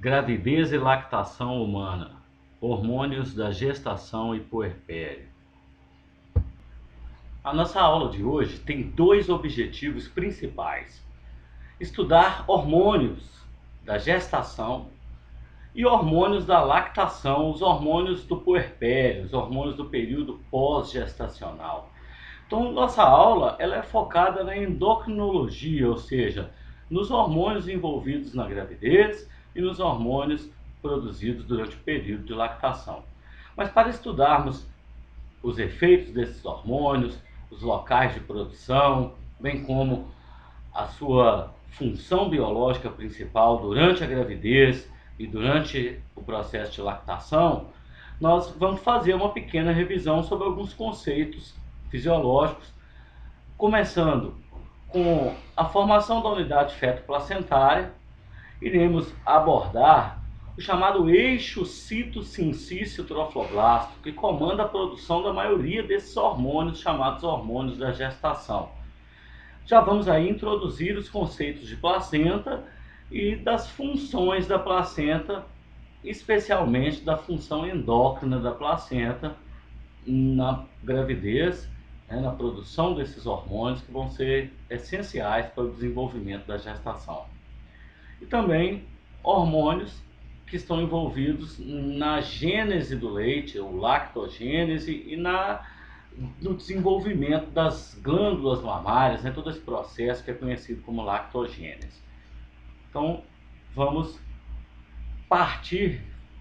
Gravidez e lactação humana, hormônios da gestação e puerpério. A nossa aula de hoje tem dois objetivos principais: estudar hormônios da gestação e hormônios da lactação, os hormônios do puerpério, os hormônios do período pós-gestacional. Então, nossa aula ela é focada na endocrinologia, ou seja, nos hormônios envolvidos na gravidez e nos hormônios produzidos durante o período de lactação. Mas para estudarmos os efeitos desses hormônios, os locais de produção, bem como a sua função biológica principal durante a gravidez e durante o processo de lactação, nós vamos fazer uma pequena revisão sobre alguns conceitos fisiológicos, começando com a formação da unidade feto-placentária. Iremos abordar o chamado eixo citocincício-trofoblasto, que comanda a produção da maioria desses hormônios chamados hormônios da gestação. Já vamos aí introduzir os conceitos de placenta e das funções da placenta, especialmente da função endócrina da placenta na gravidez, na produção desses hormônios que vão ser essenciais para o desenvolvimento da gestação. E também hormônios que estão envolvidos na gênese do leite, ou lactogênese, e no desenvolvimento das glândulas mamárias, todo esse processo que é conhecido como lactogênese. Então, vamos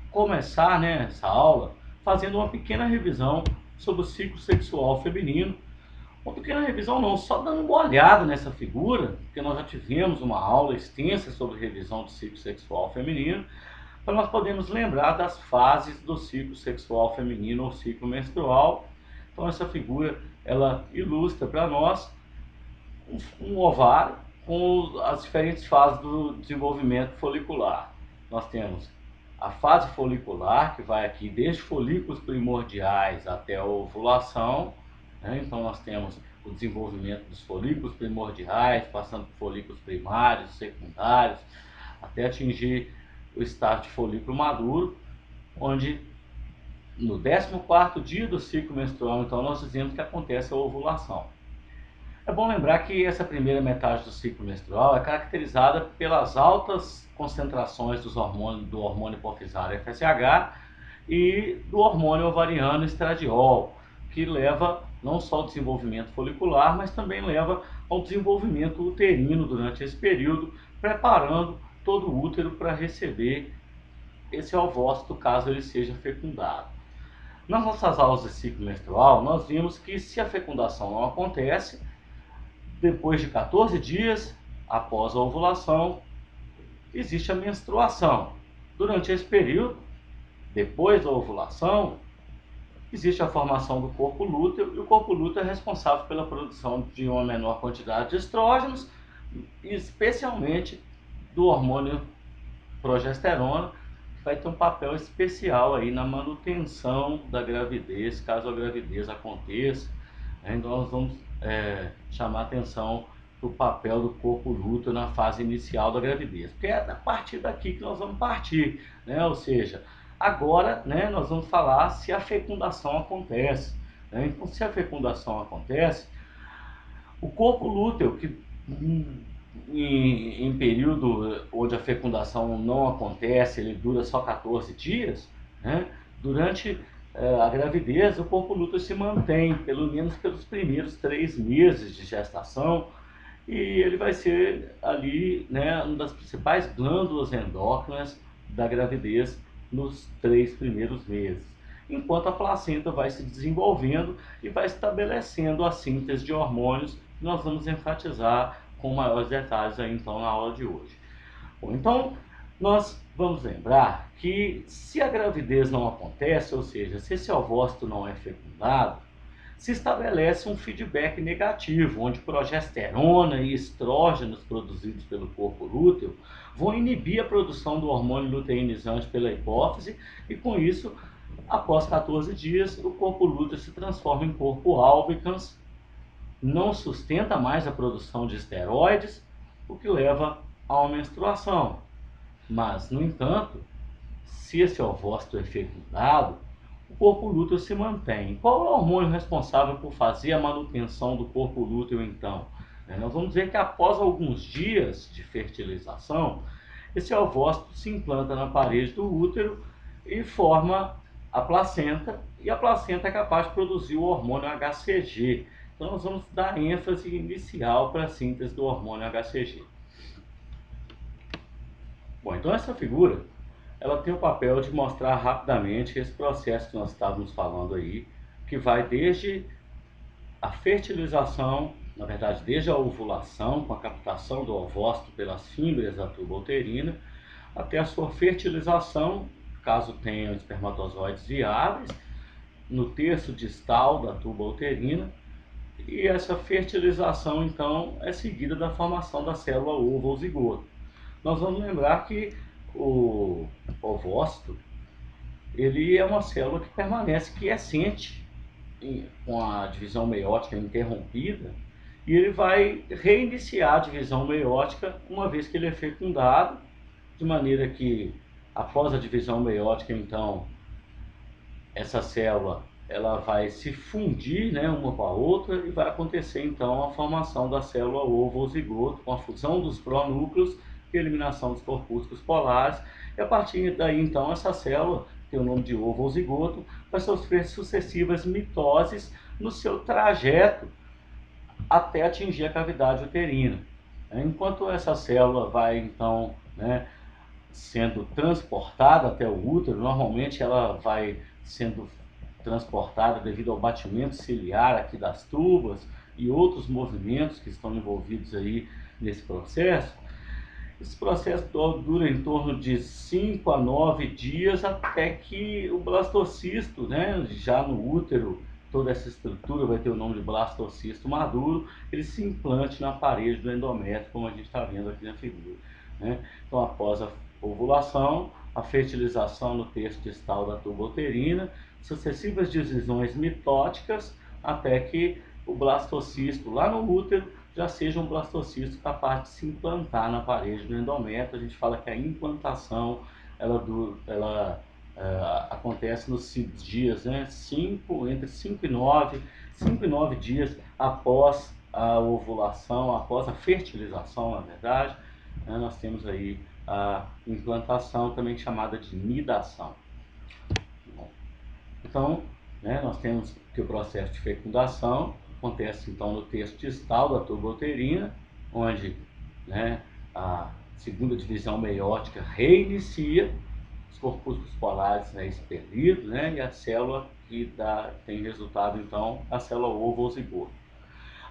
começar essa aula fazendo uma pequena revisão sobre o ciclo sexual feminino. Uma pequena revisão não, só dando uma olhada nessa figura, porque nós já tivemos uma aula extensa sobre revisão do ciclo sexual feminino, para nós podermos lembrar das fases do ciclo sexual feminino ou ciclo menstrual. Então essa figura, ela ilustra para nós um ovário com as diferentes fases do desenvolvimento folicular. Nós temos a fase folicular, que vai aqui desde folículos primordiais até a ovulação. Então nós temos o desenvolvimento dos folículos primordiais, passando por folículos primários, secundários, até atingir o estágio de folículo maduro, onde no 14º dia do ciclo menstrual, então nós dizemos que acontece a ovulação. É bom lembrar que essa primeira metade do ciclo menstrual é caracterizada pelas altas concentrações do hormônio hipofisário FSH e do hormônio ovariano estradiol, que leva não só ao desenvolvimento folicular, mas também leva ao desenvolvimento uterino durante esse período, preparando todo o útero para receber esse ovócito, caso ele seja fecundado. Nas nossas aulas de ciclo menstrual, nós vimos que se a fecundação não acontece, depois de 14 dias após a ovulação, existe a menstruação. Durante esse período, depois da ovulação, existe a formação do corpo lúteo, e o corpo lúteo é responsável pela produção de uma menor quantidade de estrógenos, especialmente do hormônio progesterona, que vai ter um papel especial aí na manutenção da gravidez, caso a gravidez aconteça. Então nós vamos chamar atenção para o papel do corpo lúteo na fase inicial da gravidez, porque é a partir daqui que nós vamos partir, ou seja, agora nós vamos falar se a fecundação acontece. Então, se a fecundação acontece, o corpo lúteo, que em período onde a fecundação não acontece, ele dura só 14 dias, durante a gravidez, o corpo lúteo se mantém, pelo menos pelos primeiros 3 meses de gestação, e ele vai ser ali uma das principais glândulas endócrinas da gravidez nos 3 primeiros meses, enquanto a placenta vai se desenvolvendo e vai estabelecendo a síntese de hormônios, que nós vamos enfatizar com maiores detalhes aí, então, na aula de hoje. Bom, então, nós vamos lembrar que se a gravidez não acontece, ou seja, se esse ovócito não é fecundado, se estabelece um feedback negativo, onde progesterona e estrógenos produzidos pelo corpo lúteo vão inibir a produção do hormônio luteinizante pela hipófise, e com isso, após 14 dias, o corpo lúteo se transforma em corpo albicans, não sustenta mais a produção de esteroides, o que leva a uma menstruação. Mas, no entanto, se esse ovócito é fecundado, o corpo lúteo se mantém. Qual é o hormônio responsável por fazer a manutenção do corpo lúteo, então? Nós vamos dizer que após alguns dias de fertilização, esse ovócito se implanta na parede do útero e forma a placenta, e a placenta é capaz de produzir o hormônio HCG. Então nós vamos dar ênfase inicial para a síntese do hormônio HCG. Bom, então essa figura, ela tem o papel de mostrar rapidamente esse processo que nós estávamos falando aí, que vai desde a fertilização, na verdade, desde a ovulação, com a captação do ovócito pelas fímbrias da tuba uterina, até a sua fertilização, caso tenha espermatozoides viáveis, no terço distal da tuba uterina, e essa fertilização, então, é seguida da formação da célula ovo ou zigoto. Nós vamos lembrar que o ovócito, ele é uma célula que permanece quiescente com a divisão meiótica interrompida, e ele vai reiniciar a divisão meiótica uma vez que ele é fecundado, de maneira que após a divisão meiótica, então, essa célula ela vai se fundir, né, uma com a outra, e vai acontecer então a formação da célula ovo ou zigoto, com a fusão dos pronúcleos e eliminação dos corpúsculos polares, e a partir daí então essa célula, que tem o nome de ovo ou zigoto, vai sofrer sucessivas mitoses no seu trajeto até atingir a cavidade uterina. Enquanto essa célula vai então, né, sendo transportada até o útero, normalmente ela vai sendo transportada devido ao batimento ciliar aqui das tubas e outros movimentos que estão envolvidos aí nesse processo. Esse processo dura em torno de 5 a 9 dias até que o blastocisto, né, já no útero, toda essa estrutura vai ter o nome de blastocisto maduro, ele se implante na parede do endométrio, como a gente está vendo aqui na figura, né? Então, após a ovulação, a fertilização no terço distal da tuba uterina, sucessivas divisões mitóticas, até que o blastocisto lá no útero já seja um blastocisto capaz de se implantar na parede do endométrio. A gente fala que a implantação ela acontece nos dias, né? Entre 5 e 9 dias após a ovulação, após a fertilização, na verdade, né? Nós temos aí a implantação, também chamada de nidação. Então, né, nós temos que o processo de fecundação acontece então no terço distal da tuba uterina, onde, né, a segunda divisão meiótica reinicia, os corpúsculos polares, né, expelidos, né, e a célula que tem resultado então a célula ovo ou zigoto.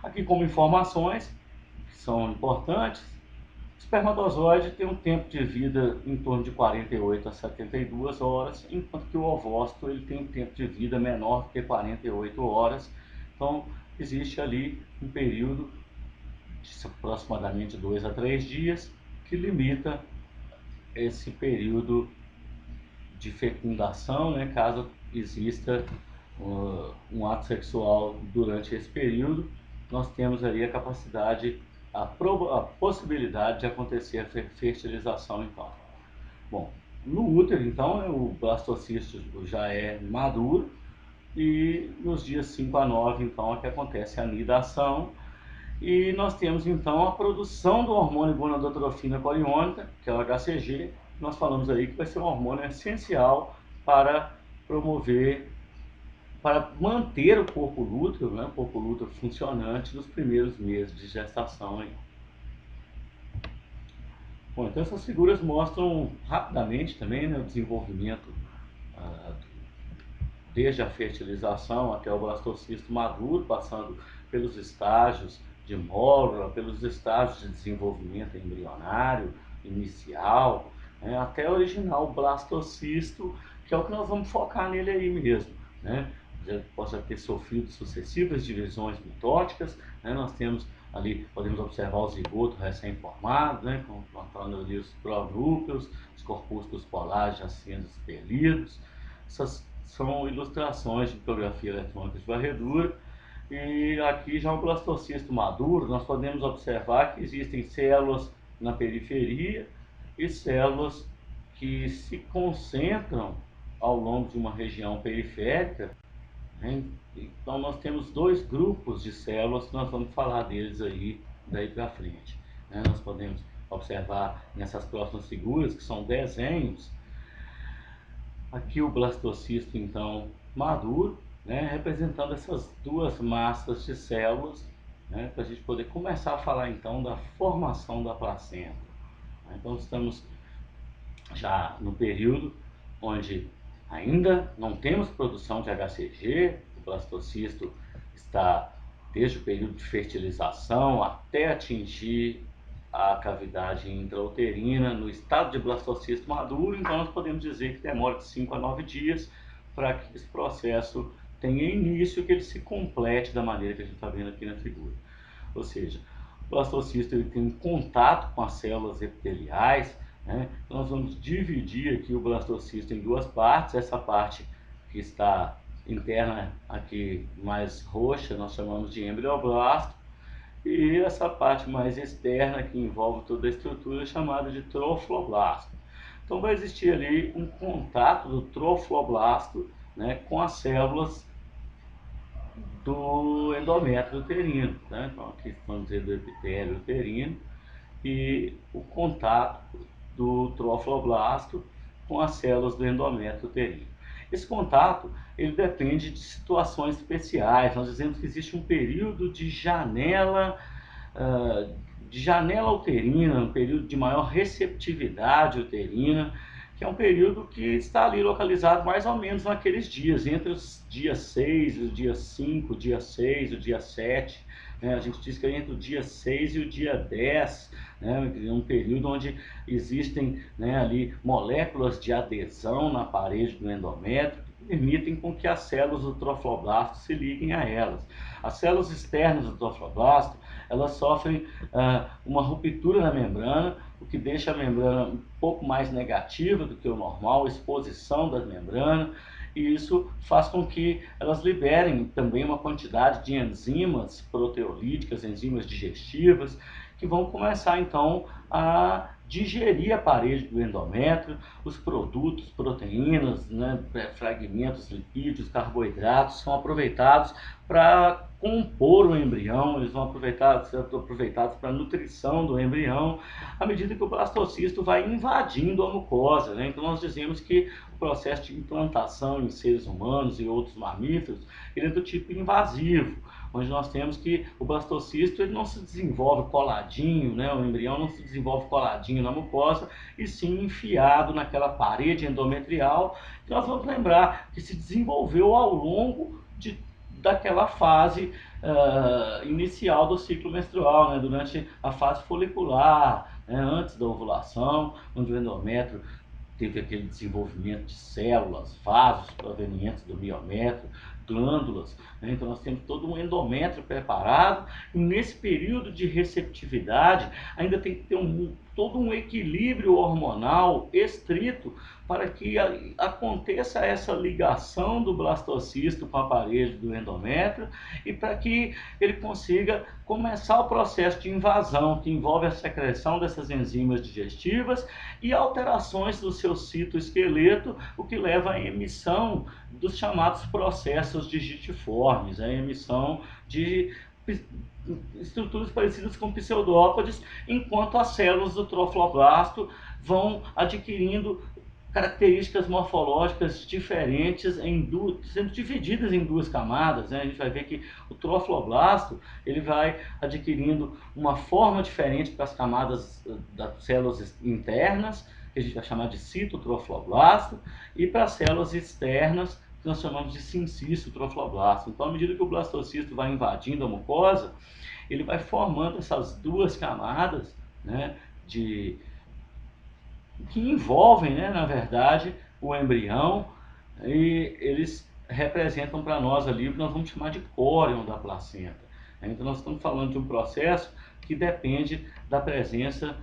Aqui como informações que são importantes: o espermatozoide tem um tempo de vida em torno de 48 a 72 horas, enquanto que o ovócito ele tem um tempo de vida menor do que 48 horas. Então, existe ali um período de aproximadamente 2 a 3 dias que limita esse período de fecundação, né, caso exista um ato sexual durante esse período. Nós temos ali a capacidade, a possibilidade de acontecer a fertilização, então. Bom, no útero, então, o blastocisto já é maduro, e nos dias 5 a 9, então, é que acontece a nidação, e nós temos, então, a produção do hormônio gonadotrofina coriônica, que é o HCG. Nós falamos aí que vai ser um hormônio essencial para promover, para manter o corpo lúteo, né, o corpo lúteo funcionante nos primeiros meses de gestação aí. Bom, então essas figuras mostram rapidamente também, né, o desenvolvimento desde a fertilização até o blastocisto maduro, passando pelos estágios de mólula, pelos estágios de desenvolvimento embrionário, inicial, né, até originar o blastocisto, que é o que nós vamos focar nele aí mesmo, né? Já possa ter sofrido sucessivas divisões mitóticas, né? Nós temos ali, podemos observar o zigoto recém-formado, né, contando ali os pronúcleos, os corpúsculos polares já sendo expelidos. Essas são ilustrações de litografia eletrônica de varredura. E aqui já um blastocisto maduro, nós podemos observar que existem células na periferia, e células que se concentram ao longo de uma região periférica, né? Então nós temos dois grupos de células que nós vamos falar deles aí daí para frente, né? Nós podemos observar nessas próximas figuras, que são desenhos, aqui o blastocisto então maduro, né, representando essas duas massas de células, né, para a gente poder começar a falar então da formação da placenta. Então estamos já no período onde ainda não temos produção de HCG, o blastocisto está desde o período de fertilização até atingir a cavidade intrauterina no estado de blastocisto maduro, então nós podemos dizer que demora de 5 a 9 dias para que esse processo tenha início, que ele se complete da maneira que a gente está vendo aqui na figura. Ou seja, o blastocisto ele tem um contato com as células epiteliais, né? Então nós vamos dividir aqui o blastocisto em duas partes. Essa parte que está interna aqui mais roxa nós chamamos de embrioblasto, e essa parte mais externa que envolve toda a estrutura é chamada de trofloblasto. Então vai existir ali um contato do trofloblasto, né, com as células do endométrio uterino, né? Então aqui vamos dizer do epitélio uterino, e o contato do trofloblasto com as células do endométrio uterino. Esse contato ele depende de situações especiais. Nós dizemos que existe um período de janela uterina, um período de maior receptividade uterina, que é um período que está ali localizado mais ou menos naqueles dias, entre os dias 6, o dia 5, o dia 6, o dia 7. Né? A gente diz que é entre o dia 6 e o dia 10, né? Um período onde existem, né, ali moléculas de adesão na parede do endométrio, que permitem com que as células do trofloblasto se liguem a elas. As células externas do trofloblasto, elas sofrem uma ruptura na membrana, o que deixa a membrana um pouco mais negativa do que o normal, exposição da membrana, e isso faz com que elas liberem também uma quantidade de enzimas proteolíticas, enzimas digestivas, que vão começar então a digerir a parede do endométrio, os produtos, proteínas, né, fragmentos, lipídios, carboidratos são aproveitados para compor o embrião, eles vão ser aproveitados para a nutrição do embrião, à medida que o blastocisto vai invadindo a mucosa, né? Então nós dizemos que o processo de implantação em seres humanos e outros mamíferos, ele é do tipo invasivo, onde nós temos que o blastocisto ele não se desenvolve coladinho, né? O embrião não se desenvolve coladinho na mucosa, e sim enfiado naquela parede endometrial, que nós vamos lembrar que se desenvolveu ao longo daquela fase inicial do ciclo menstrual, né? Durante a fase folicular, né? Antes da ovulação, onde o endométrio teve aquele desenvolvimento de células, vasos provenientes do miométrio, glândulas, né? Então nós temos todo um endométrio preparado, e nesse período de receptividade ainda tem que ter todo um equilíbrio hormonal estrito para que aconteça essa ligação do blastocisto com a parede do endométrio, e para que ele consiga começar o processo de invasão, que envolve a secreção dessas enzimas digestivas e alterações do seu citoesqueleto, o que leva à emissão dos chamados processos digitiformes, a emissão de estruturas parecidas com pseudópodes, enquanto as células do trofloblasto vão adquirindo características morfológicas diferentes, sendo divididas em duas camadas, né? A gente vai ver que o trofloblasto ele vai adquirindo uma forma diferente para as camadas das células internas, que a gente vai chamar de citotrofloblasto, e para as células externas, que nós chamamos de sincistotrofloblasto. Então, à medida que o blastocisto vai invadindo a mucosa, ele vai formando essas duas camadas, né, que envolvem, né, na verdade, o embrião, e eles representam para nós ali o que nós vamos chamar de córion da placenta. Então nós estamos falando de um processo que depende da presença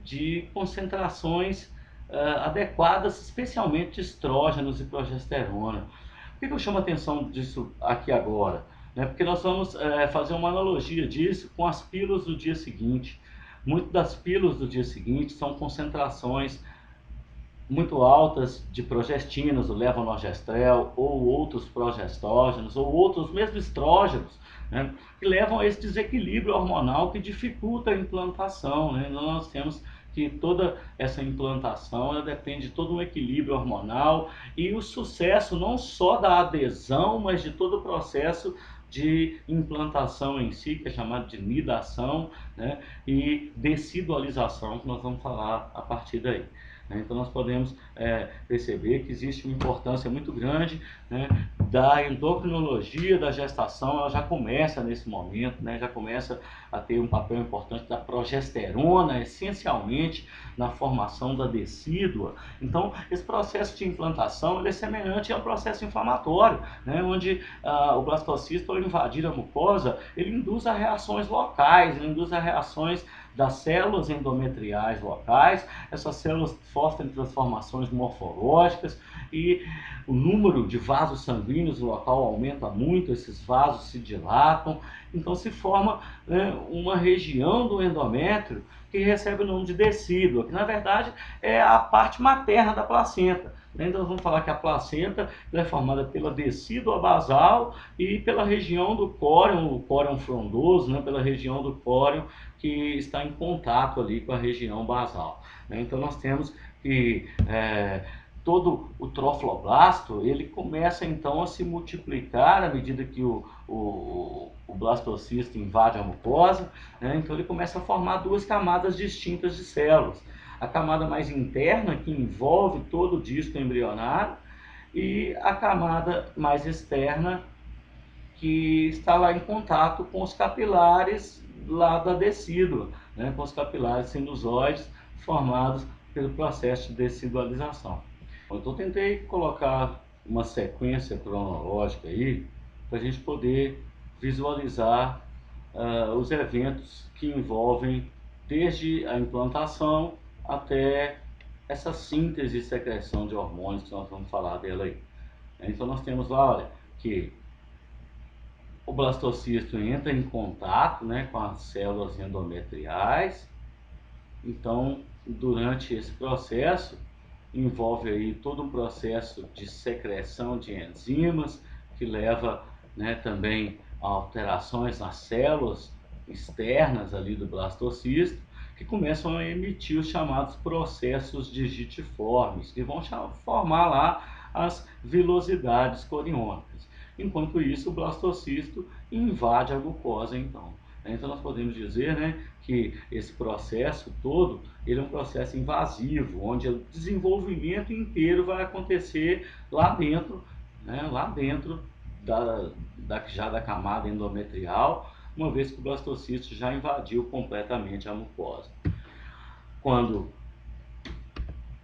de concentrações adequadas, especialmente de estrógenos e progesterona. Por que eu chamo a atenção disso aqui agora? Porque nós vamos fazer uma analogia disso com as pílulas do dia seguinte. Muitas das pílulas do dia seguinte são concentrações muito altas de progestinas, o levonorgestrel, ou outros progestógenos, ou outros mesmo estrógenos, né, que levam a esse desequilíbrio hormonal que dificulta a implantação, né? Então nós temos que toda essa implantação ela depende de todo um equilíbrio hormonal e o sucesso não só da adesão, mas de todo o processo de implantação em si, que é chamado de nidação, né, e decidualização, que nós vamos falar a partir daí. Então nós podemos perceber que existe uma importância muito grande, né, da endocrinologia da gestação. Ela já começa nesse momento, né, já começa a ter um papel importante da progesterona, essencialmente na formação da decídua. Então esse processo de implantação ele é semelhante ao processo inflamatório, né, onde o blastocisto, ao invadir a mucosa, ele induz a reações locais, ele induz a reações das células endometriais locais. Essas células sofrem transformações morfológicas e o número de vasos sanguíneos no local aumenta muito, esses vasos se dilatam, então se forma, né, uma região do endométrio que recebe o nome de decídua, que na verdade é a parte materna da placenta. Então nós vamos falar que a placenta é formada pela decídua basal e pela região do córeo, o córeo frondoso, né, pela região do córeo que está em contato ali com a região basal. Então nós temos que todo o trofloblasto ele começa então a se multiplicar à medida que o blastocisto invade a mucosa, né? Então ele começa a formar duas camadas distintas de células. A camada mais interna, que envolve todo o disco embrionário, e a camada mais externa, que está lá em contato com os capilares lá da decídua, né, com os capilares sinusoides formados pelo processo de decidualização. Então tentei colocar uma sequência cronológica aí para a gente poder visualizar os eventos que envolvem desde a implantação até essa síntese e secreção de hormônios que nós vamos falar dela aí. Então nós temos lá, olha, que o blastocisto entra em contato, né, com as células endometriais. Então, durante esse processo, envolve aí todo um processo de secreção de enzimas, que leva, né, também a alterações nas células externas ali do blastocisto, que começam a emitir os chamados processos digitiformes, que vão formar lá as vilosidades coriônicas. Enquanto isso, o blastocisto invade a mucosa, então. Então nós podemos dizer, né, que esse processo todo ele é um processo invasivo, onde o desenvolvimento inteiro vai acontecer lá dentro, né, já da camada endometrial, uma vez que o blastocisto já invadiu completamente a mucosa. Quando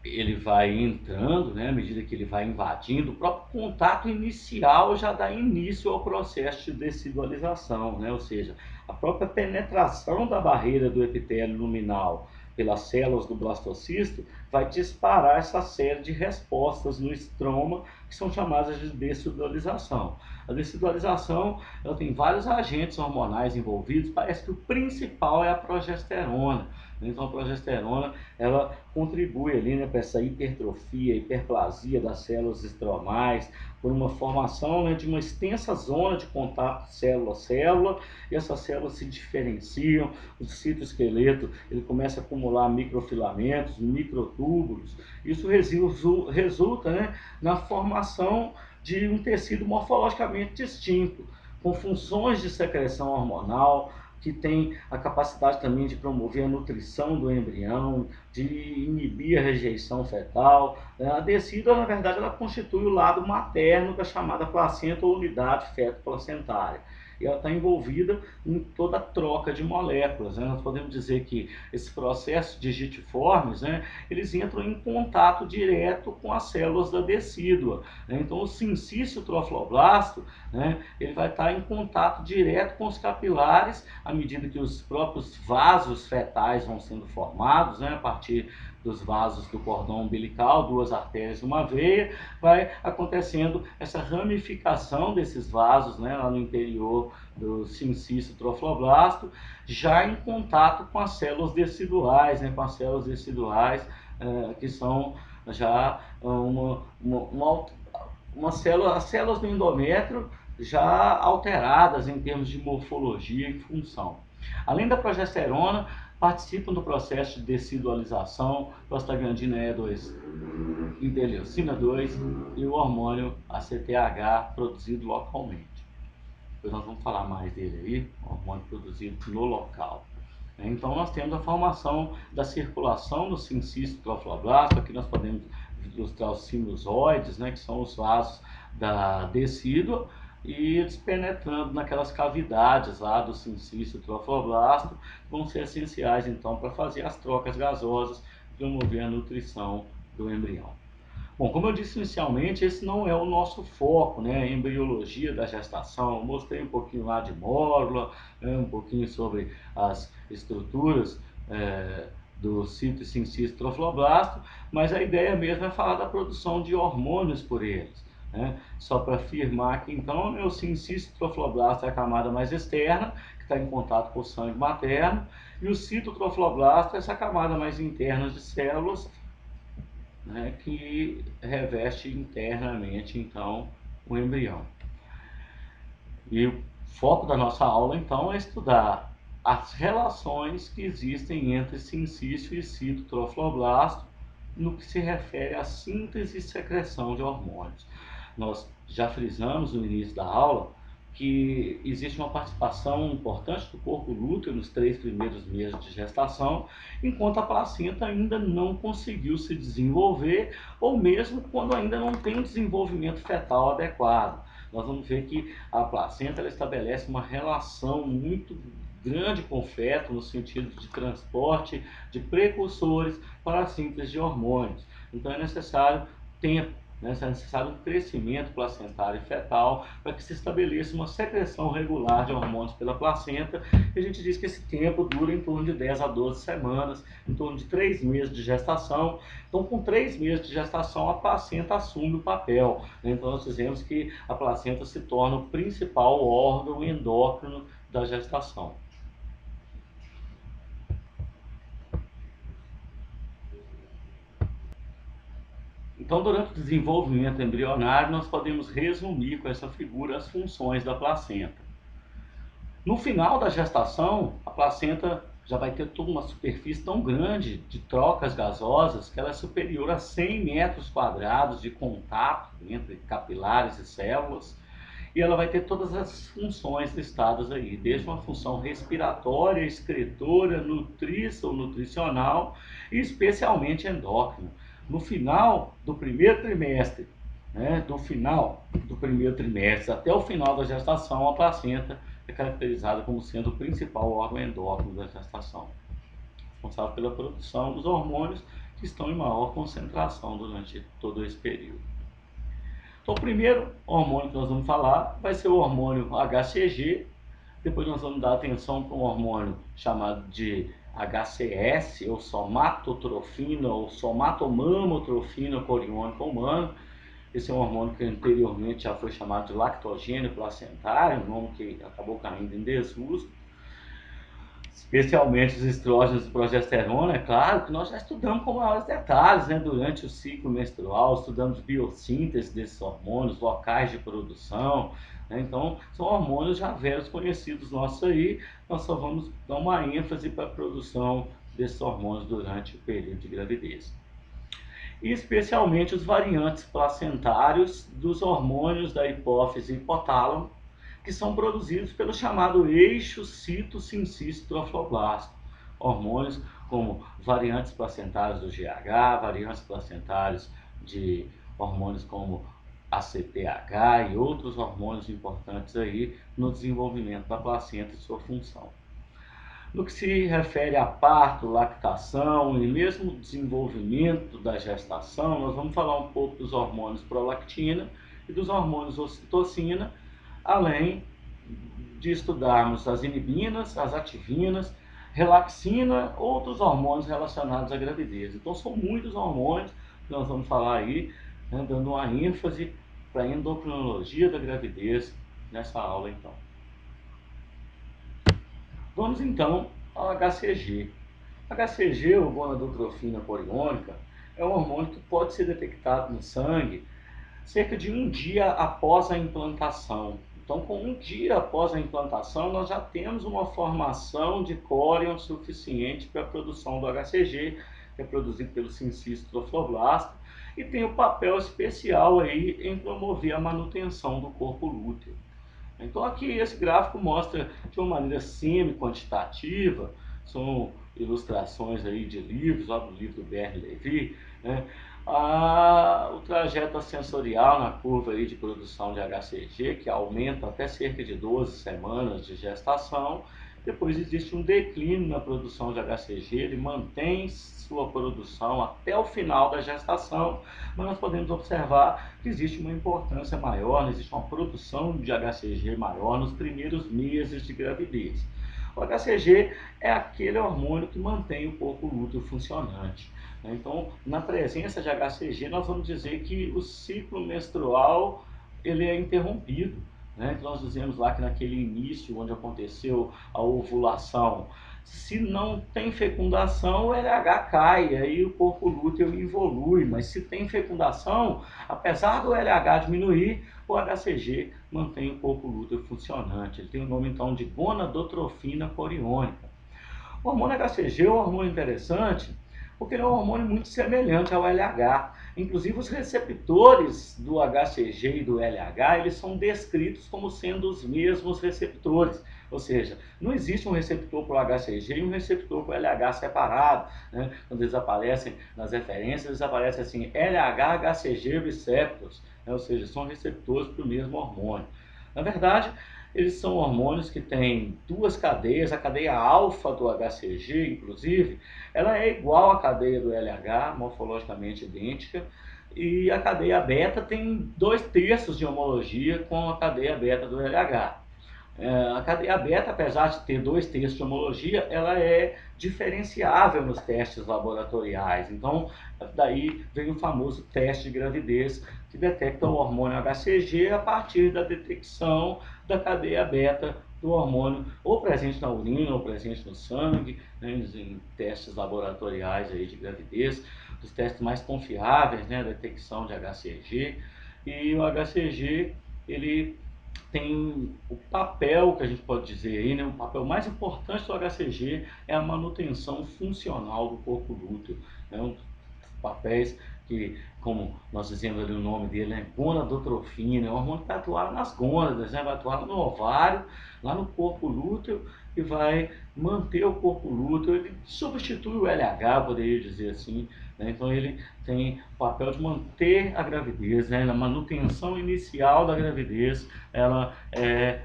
ele vai entrando, né, à medida que ele vai invadindo, o próprio contato inicial já dá início ao processo de decidualização, né, ou seja, a própria penetração da barreira do epitélio luminal pelas células do blastocisto vai disparar essa série de respostas no estroma que são chamadas de decidualização. A decidualização ela tem vários agentes hormonais envolvidos, parece que o principal é a progesterona. Então a progesterona ela contribui ali, né, para essa hipertrofia, hiperplasia das células estromais, por uma formação, né, de uma extensa zona de contato célula-célula, e essas células se diferenciam, o citoesqueleto ele começa a acumular microfilamentos, microtúbulos, isso resulta, né, na formação de um tecido morfologicamente distinto, com funções de secreção hormonal, que tem a capacidade também de promover a nutrição do embrião, de inibir a rejeição fetal. A decídua, na verdade, ela constitui o lado materno da chamada placenta ou unidade feto-placentária. E ela está envolvida em toda a troca de moléculas, né? Nós podemos dizer que esse processo digitiformes, né, eles entram em contato direto com as células da decídua, né? Então o sincício trofloblasto, né, ele vai estar em contato direto com os capilares à medida que os próprios vasos fetais vão sendo formados, né, a partir dos vasos do cordão umbilical, 2 artérias e uma veia, vai acontecendo essa ramificação desses vasos, né, lá no interior do sincisto trofloblasto, já em contato com as células deciduais, né, com as células deciduais, que são já as células do endométrio já alteradas em termos de morfologia e função. Além da progesterona, participam do processo de decidualização prostaglandina E2, interleucina 2 e o hormônio ACTH produzido localmente. Depois nós vamos falar mais dele aí, o hormônio produzido no local. Então nós temos a formação da circulação do sincisto trofloblasto. Aqui nós podemos ilustrar os sinusoides, né, que são os vasos da decídua, e eles penetrando naquelas cavidades lá do sincisto trofloblasto vão ser essenciais então para fazer as trocas gasosas, promover a nutrição do embrião. Bom, como eu disse inicialmente, esse não é o nosso foco, né? A embriologia da gestação. Eu mostrei um pouquinho lá de mórula, né? Um pouquinho sobre as estruturas do cito e sincisto trofloblasto, mas a ideia mesmo é falar da produção de hormônios por eles, né? Só para afirmar que então o sincisto trofloblasto é a camada mais externa, que está em contato com o sangue materno, e o citotrofloblasto é essa camada mais interna de células, né, que reveste internamente então o embrião. E o foco da nossa aula então é estudar as relações que existem entre sincício e citotrofloblasto no que se refere à síntese e secreção de hormônios. Nós já frisamos no início da aula que existe uma participação importante do corpo lúteo nos 3 primeiros meses de gestação, enquanto a placenta ainda não conseguiu se desenvolver, ou mesmo quando ainda não tem um desenvolvimento fetal adequado. Nós vamos ver que a placenta ela estabelece uma relação muito grande com o feto, no sentido de transporte de precursores para a síntese de hormônios. Então é necessário tempo, é necessário um crescimento placentário e fetal para que se estabeleça uma secreção regular de hormônios pela placenta. E a gente diz que esse tempo dura em torno de 10 a 12 semanas, em torno de 3 meses de gestação. Então, com 3 meses de gestação, a placenta assume o papel. Então, nós dizemos que a placenta se torna o principal órgão endócrino da gestação. Então, durante o desenvolvimento embrionário, nós podemos resumir com essa figura as funções da placenta. No final da gestação, a placenta já vai ter toda uma superfície tão grande de trocas gasosas que ela é superior a 100 metros quadrados de contato entre capilares e células, e ela vai ter todas as funções listadas aí, desde uma função respiratória, excretora, nutriça ou nutricional e especialmente endócrina. No final do primeiro trimestre, né, até o final da gestação, a placenta é caracterizada como sendo o principal órgão endócrino da gestação, responsável pela produção dos hormônios que estão em maior concentração durante todo esse período. Então, o primeiro hormônio que nós vamos falar vai ser o hormônio HCG, depois nós vamos dar atenção para um hormônio chamado de HCS, ou somatotrofina, ou somatomamotrofina coriônica humana. Esse é um hormônio que anteriormente já foi chamado de lactogênio placentário, um nome que acabou caindo em desuso. Especialmente os estrógenos e progesterona, é claro que nós já estudamos com maiores detalhes, né? Durante o ciclo menstrual, estudamos biossíntese desses hormônios, locais de produção, né? Então, são hormônios já velhos conhecidos nossos aí, nós só vamos dar uma ênfase para a produção desses hormônios durante o período de gravidez. E especialmente os variantes placentários dos hormônios da hipófise e hipotálamo, que são produzidos pelo chamado eixo cito-sincisto-trofloblasto. Hormônios como variantes placentários do GH, variantes placentários de hormônios como ACTH e outros hormônios importantes aí no desenvolvimento da placenta e sua função. No que se refere a parto, lactação e mesmo desenvolvimento da gestação, nós vamos falar um pouco dos hormônios prolactina e dos hormônios ocitocina, além de estudarmos as inibinas, as ativinas, relaxina, outros hormônios relacionados à gravidez. Então são muitos hormônios que nós vamos falar aí, né, dando uma ênfase para a endocrinologia da gravidez nessa aula então. Vamos então ao HCG. HCG, ou gonadotrofina coriônica, é um hormônio que pode ser detectado no sangue cerca de um dia após a implantação. Então, com um dia após a implantação, nós já temos uma formação de córion suficiente para a produção do HCG, que é produzido pelo sincisto trofoblasta, e tem um papel especial aí em promover a manutenção do corpo lúteo. Então aqui esse gráfico mostra de uma maneira semi-quantitativa, são ilustrações aí de livros, lá do livro do Bernd Levy, né? O trajeto sensorial na curva aí de produção de HCG, que aumenta até cerca de 12 semanas de gestação. Depois existe um declínio na produção de HCG, ele mantém sua produção até o final da gestação, mas nós podemos observar que existe uma importância maior, existe uma produção de HCG maior nos primeiros meses de gravidez. O HCG é aquele hormônio que mantém o corpo lúteo funcionante. Então, na presença de HCG, nós vamos dizer que o ciclo menstrual ele é interrompido. Né? Então, nós dizemos lá que naquele início, onde aconteceu a ovulação, se não tem fecundação, o LH cai, aí o corpo lúteo evolui, mas se tem fecundação, apesar do LH diminuir, o HCG mantém o corpo lúteo funcionante. Ele tem o nome então de gonadotrofina coriônica. O hormônio HCG é um hormônio interessante porque ele é um hormônio muito semelhante ao LH. Inclusive os receptores do HCG e do LH, eles são descritos como sendo os mesmos receptores. Ou seja, não existe um receptor para o HCG e um receptor para o LH separado. Né? Quando eles aparecem nas referências, eles aparecem assim, LH-HCG receptors, né? Ou seja, são receptores para o mesmo hormônio. Na verdade, eles são hormônios que têm duas cadeias, a cadeia alfa do HCG, inclusive, ela é igual à cadeia do LH, morfologicamente idêntica, e a cadeia beta tem 2/3 de homologia com a cadeia beta do LH. A cadeia beta, apesar de ter 2/3 de homologia, ela é diferenciável nos testes laboratoriais. Então, daí vem o famoso teste de gravidez, que detecta o hormônio HCG a partir da detecção da cadeia beta do hormônio, ou presente na urina, ou presente no sangue, né, em testes laboratoriais aí de gravidez, os testes mais confiáveis, né, detecção de HCG. E o HCG, ele tem o papel que a gente pode dizer aí, né? O papel mais importante do HCG é a manutenção funcional do corpo lúteo, né? Um dos papéis que, como nós dizemos ali o nome dele, é gonadotrofina, é um hormônio que vai atuar nas gônadas, né? Vai atuar no ovário, lá no corpo lúteo, e vai manter o corpo lúteo, ele substitui o LH, poderia dizer assim, né? Então ele tem o papel de manter a gravidez, né? Na manutenção inicial da gravidez, ela é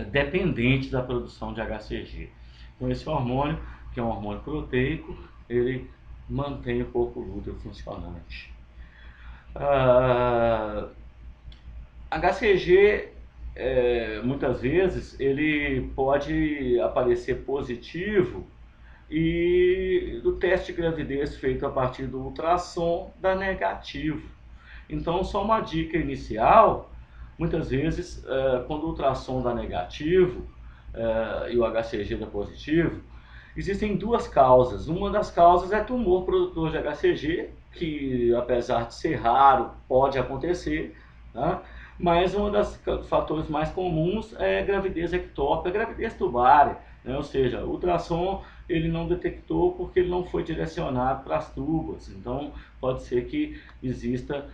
dependente da produção de HCG. Então esse hormônio, que é um hormônio proteico, ele mantém o corpo lúteo funcionante. HCG, muitas vezes, ele pode aparecer positivo e do teste de gravidez feito a partir do ultrassom dá negativo. Então, só uma dica inicial, muitas vezes, quando o ultrassom dá negativo e o HCG dá positivo, existem duas causas. Uma das causas é tumor produtor de HCG, que apesar de ser raro, pode acontecer, tá? Mas um dos fatores mais comuns é gravidez ectópica, gravidez tubária, né? Ou seja, o ultrassom ele não detectou porque ele não foi direcionado para as tubas. Então pode ser que exista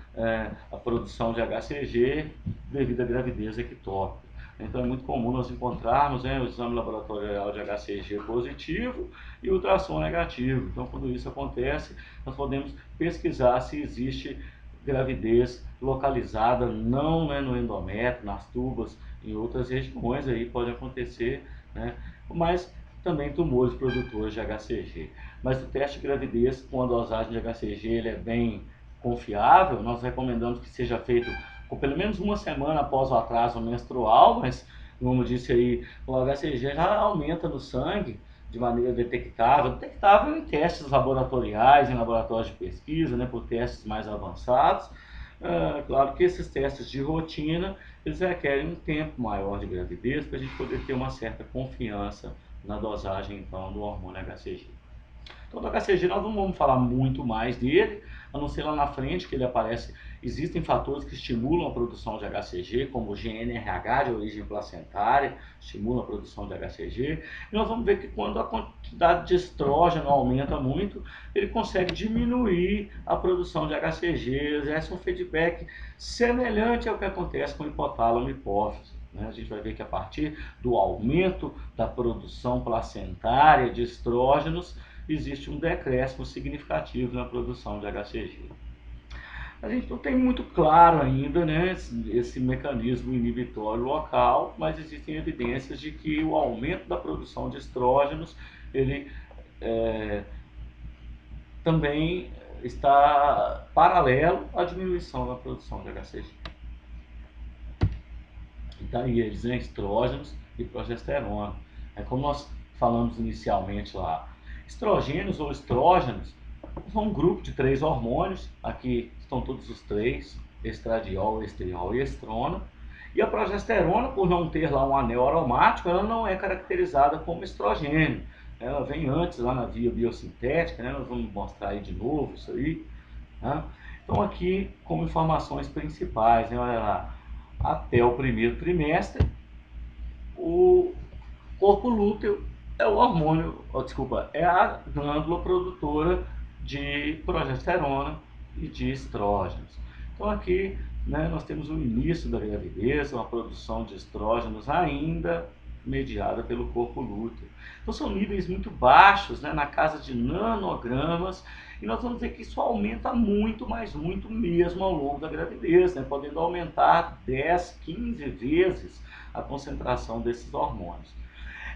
a produção de HCG devido à gravidez ectópica. Então é muito comum nós encontrarmos o exame laboratorial de HCG positivo e ultrassom negativo. Então quando isso acontece, nós podemos pesquisar se existe gravidez localizada, não no endométrio, nas tubas, em outras regiões aí pode acontecer, né? Mas também tumores produtores de HCG. Mas o teste de gravidez com a dosagem de HCG ele é bem confiável, nós recomendamos que seja feito com pelo menos uma semana após o atraso menstrual, mas como eu disse aí, o HCG já aumenta no sangue de maneira detectável em testes laboratoriais, em laboratórios de pesquisa, né, por testes mais avançados. Claro que esses testes de rotina, eles requerem um tempo maior de gravidez para a gente poder ter uma certa confiança na dosagem, então, do hormônio HCG. Então, do HCG nós não vamos falar muito mais dele, a não ser lá na frente que ele aparece. Existem fatores que estimulam a produção de HCG, como o GNRH de origem placentária, estimula a produção de HCG. E nós vamos ver que quando a quantidade de estrógeno aumenta muito, ele consegue diminuir a produção de HCG, exerce um feedback semelhante ao que acontece com o hipotálamo e hipófise. A gente vai ver que a partir do aumento da produção placentária de estrógenos, existe um decréscimo significativo na produção de HCG. A gente não tem muito claro ainda, né, esse mecanismo inibitório local, mas existem evidências de que o aumento da produção de estrógenos, ele também está paralelo à diminuição da produção de HCG. E daí eles, né, estrógenos e progesterona. Como nós falamos inicialmente lá, estrogênios ou estrógenos são um grupo de 3 hormônios, aqui estão todos os 3, estradiol, estriol e estrona. E a progesterona, por não ter lá um anel aromático, ela não é caracterizada como estrogênio. Ela vem antes lá na via biosintética, né? Nós vamos mostrar aí de novo isso aí. Né? Então aqui, como informações principais, né? Olha lá, até o primeiro trimestre, o corpo lúteo é o hormônio, é a glândula produtora de progesterona e de estrógenos. Então aqui, né, nós temos o início da gravidez, uma produção de estrógenos ainda mediada pelo corpo lúteo. Então são níveis muito baixos, né, na casa de nanogramas, e nós vamos ver que isso aumenta muito, mas muito mesmo ao longo da gravidez, né, podendo aumentar 10, 15 vezes a concentração desses hormônios.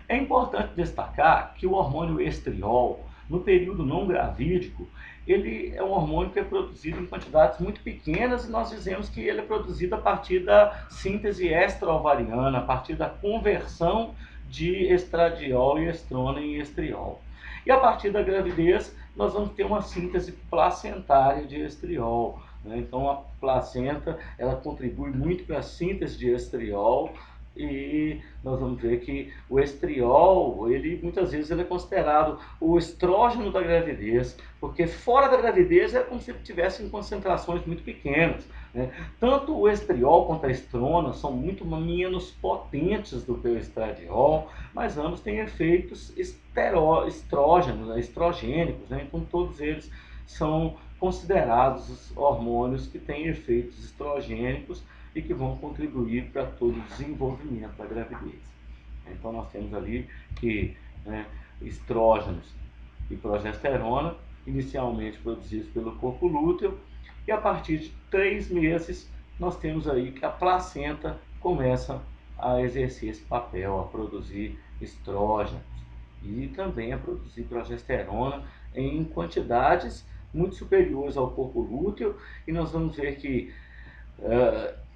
É importante destacar que o hormônio estriol, no período não gravídico, ele é um hormônio que é produzido em quantidades muito pequenas e nós dizemos que ele é produzido a partir da síntese extra-ovariana, a partir da conversão de estradiol e estrona em estriol. E a partir da gravidez, nós vamos ter uma síntese placentária de estriol. Então, a placenta, ela contribui muito para a síntese de estriol, e nós vamos ver que o estriol, ele muitas vezes ele é considerado o estrógeno da gravidez, porque fora da gravidez é como se tivessem concentrações muito pequenas. Né? Tanto o estriol quanto a estrona são muito menos potentes do que o estradiol, mas ambos têm efeitos estrógenos, né? Estrogênicos, né? Então todos eles são considerados hormônios que têm efeitos estrogênicos e que vão contribuir para todo o desenvolvimento da gravidez. Então nós temos ali que, né, estrógenos e progesterona, inicialmente produzidos pelo corpo lúteo, e a partir de 3 meses nós temos aí que a placenta começa a exercer esse papel, a produzir estrógenos e também a produzir progesterona em quantidades muito superiores ao corpo lúteo, e nós vamos ver que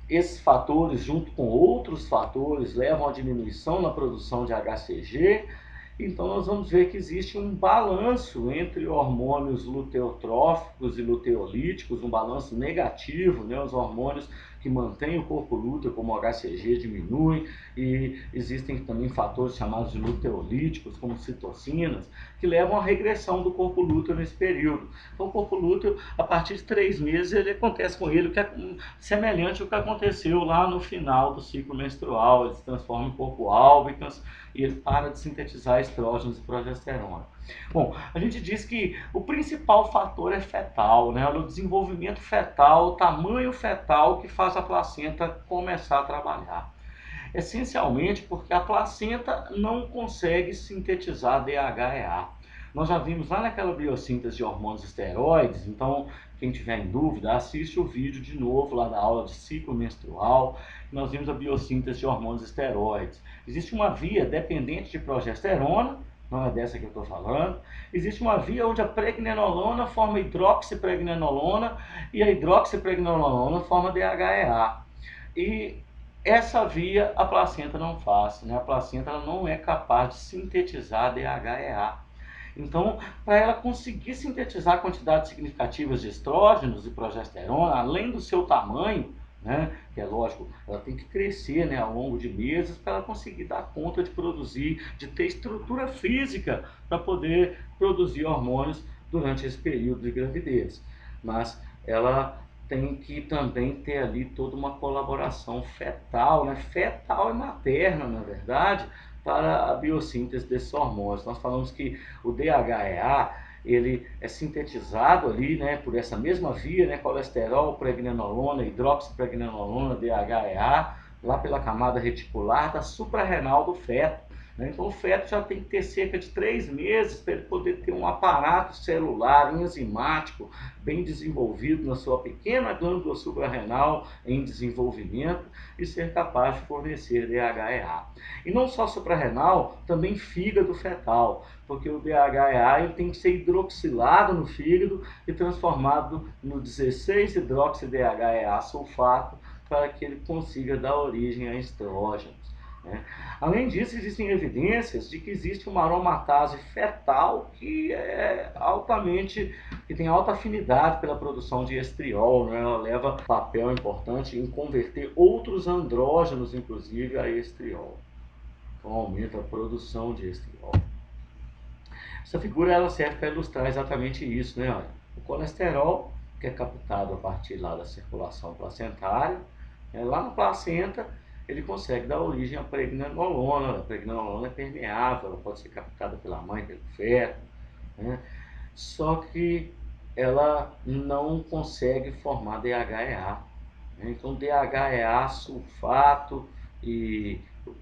esses fatores, junto com outros fatores, levam à diminuição na produção de HCG. Então nós vamos ver que existe um balanço entre hormônios luteotróficos e luteolíticos, um balanço negativo, né? Os hormônios que mantêm o corpo lúteo, como o HCG, diminuem, e existem também fatores chamados de luteolíticos, como citocinas, que levam à regressão do corpo lúteo nesse período. Então o corpo lúteo, a partir de 3 meses, ele acontece com ele o que é semelhante ao que aconteceu lá no final do ciclo menstrual. Ele se transforma em corpo albicans e ele para de sintetizar estrógenos e progesterona. Bom, a gente diz que o principal fator é fetal, né? O desenvolvimento fetal, o tamanho fetal que faz a placenta começar a trabalhar. Essencialmente porque a placenta não consegue sintetizar DHEA. Nós já vimos lá naquela biossíntese de hormônios esteroides, então quem tiver em dúvida, assiste o vídeo de novo lá da aula de ciclo menstrual. Nós vimos a biossíntese de hormônios esteroides. Existe uma via dependente de progesterona, não é dessa que eu estou falando. Existe uma via onde a pregnenolona forma hidroxipregnenolona e a hidroxipregnenolona forma DHEA. E Essa via a placenta não faz, né? A placenta ela não é capaz de sintetizar DHEA. Então, para ela conseguir sintetizar quantidades significativas de estrógenos e progesterona, além do seu tamanho, né, que é lógico, ela tem que crescer, né, ao longo de meses para ela conseguir dar conta de produzir, de ter estrutura física para poder produzir hormônios durante esse período de gravidez. Mas ela tem que também ter ali toda uma colaboração fetal, né, fetal e materna, na verdade, para a biossíntese desses hormônios. Nós falamos que o DHEA ele é sintetizado ali, né, por essa mesma via, né, colesterol, pregnenolona, hidroxipregnenolona, DHEA, lá pela camada reticular da suprarrenal do feto. Né? Então o feto já tem que ter cerca de 3 meses para ele poder ter um aparato celular enzimático bem desenvolvido na sua pequena glândula suprarrenal em desenvolvimento e ser capaz de fornecer DHEA. E não só suprarrenal, também fígado fetal, porque o DHEA ele tem que ser hidroxilado no fígado e transformado no 16-hidroxi-DHEA sulfato para que ele consiga dar origem a estrógenos. Né? Além disso, existem evidências de que existe uma aromatase fetal que tem alta afinidade pela produção de estriol, né? Ela leva papel importante em converter outros andrógenos, inclusive, a estriol. Então aumenta a produção de estriol. Essa figura ela serve para ilustrar exatamente isso, né? Olha, o colesterol, que é captado a partir lá da circulação placentária, lá na placenta, ele consegue dar origem à pregnenolona. A pregnenolona é permeável, ela pode ser captada pela mãe, pelo feto, né? Só que ela não consegue formar DHEA. Né? Então, DHEA sulfato e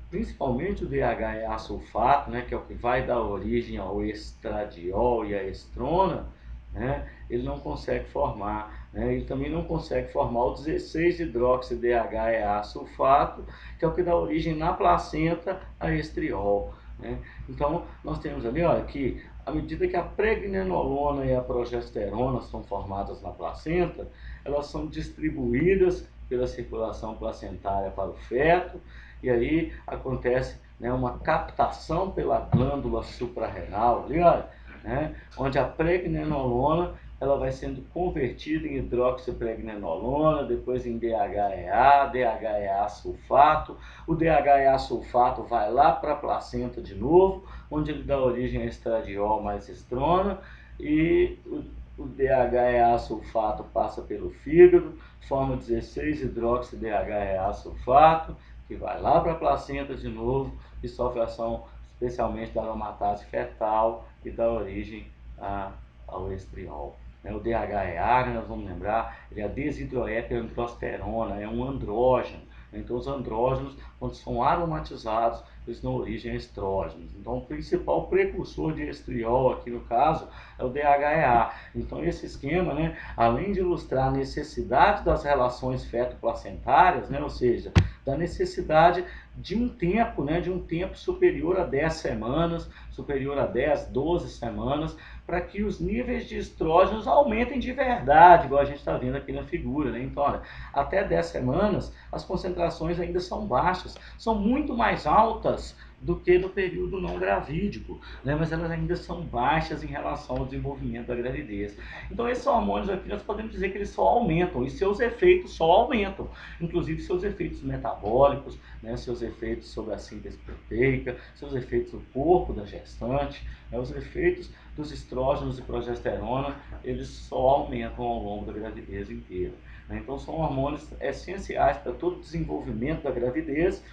principalmente o DHEA sulfato, né, que é o que vai dar origem ao estradiol e à estrona, né, ele não consegue formar. Né, ele também não consegue formar o 16-hidroxi-DHEA sulfato, que é o que dá origem na placenta a estriol. Né. Então, nós temos ali, olha, que à medida que a pregnenolona e a progesterona são formadas na placenta, elas são distribuídas pela circulação placentária para o feto, e aí acontece, né, uma captação pela glândula suprarrenal, ali, olha, né, onde a pregnenolona ela vai sendo convertida em hidroxipregnenolona, depois em DHEA, DHEA sulfato. O DHEA sulfato vai lá para a placenta de novo, onde ele dá origem a estradiol mais estrona, e o DHEA sulfato passa pelo fígado, forma 16-hidroxi-DHEA sulfato, que vai lá para a placenta de novo e sofre ação especialmente da aromatase fetal e dá origem ao estriol. O DHEA, nós vamos lembrar, ele é a desidroepiandrosterona, é um andrógeno. Então os andrógenos, quando são aromatizados, eles dão origem a estrógenos. Então o principal precursor de estriol aqui no caso é o DHEA. Então esse esquema, né, além de ilustrar a necessidade das relações feto-placentárias, né, ou seja, da necessidade de um tempo, né, de um tempo superior a 10 semanas, superior a 10, 12 semanas, para que os níveis de estrógenos aumentem de verdade, igual a gente está vendo aqui na figura. Né? Então, olha, até 10 semanas as concentrações ainda são baixas, são muito mais altas do que no período não gravídico, né? Mas elas ainda são baixas em relação ao desenvolvimento da gravidez. Então esses hormônios aqui nós podemos dizer que eles só aumentam e seus efeitos só aumentam, inclusive seus efeitos metabólicos, né? Seus efeitos sobre a síntese proteica, seus efeitos no corpo da gestante, né? Os efeitos dos estrógenos e progesterona, eles só aumentam ao longo da gravidez inteira. Né? Então são hormônios essenciais para todo o desenvolvimento da gravidez.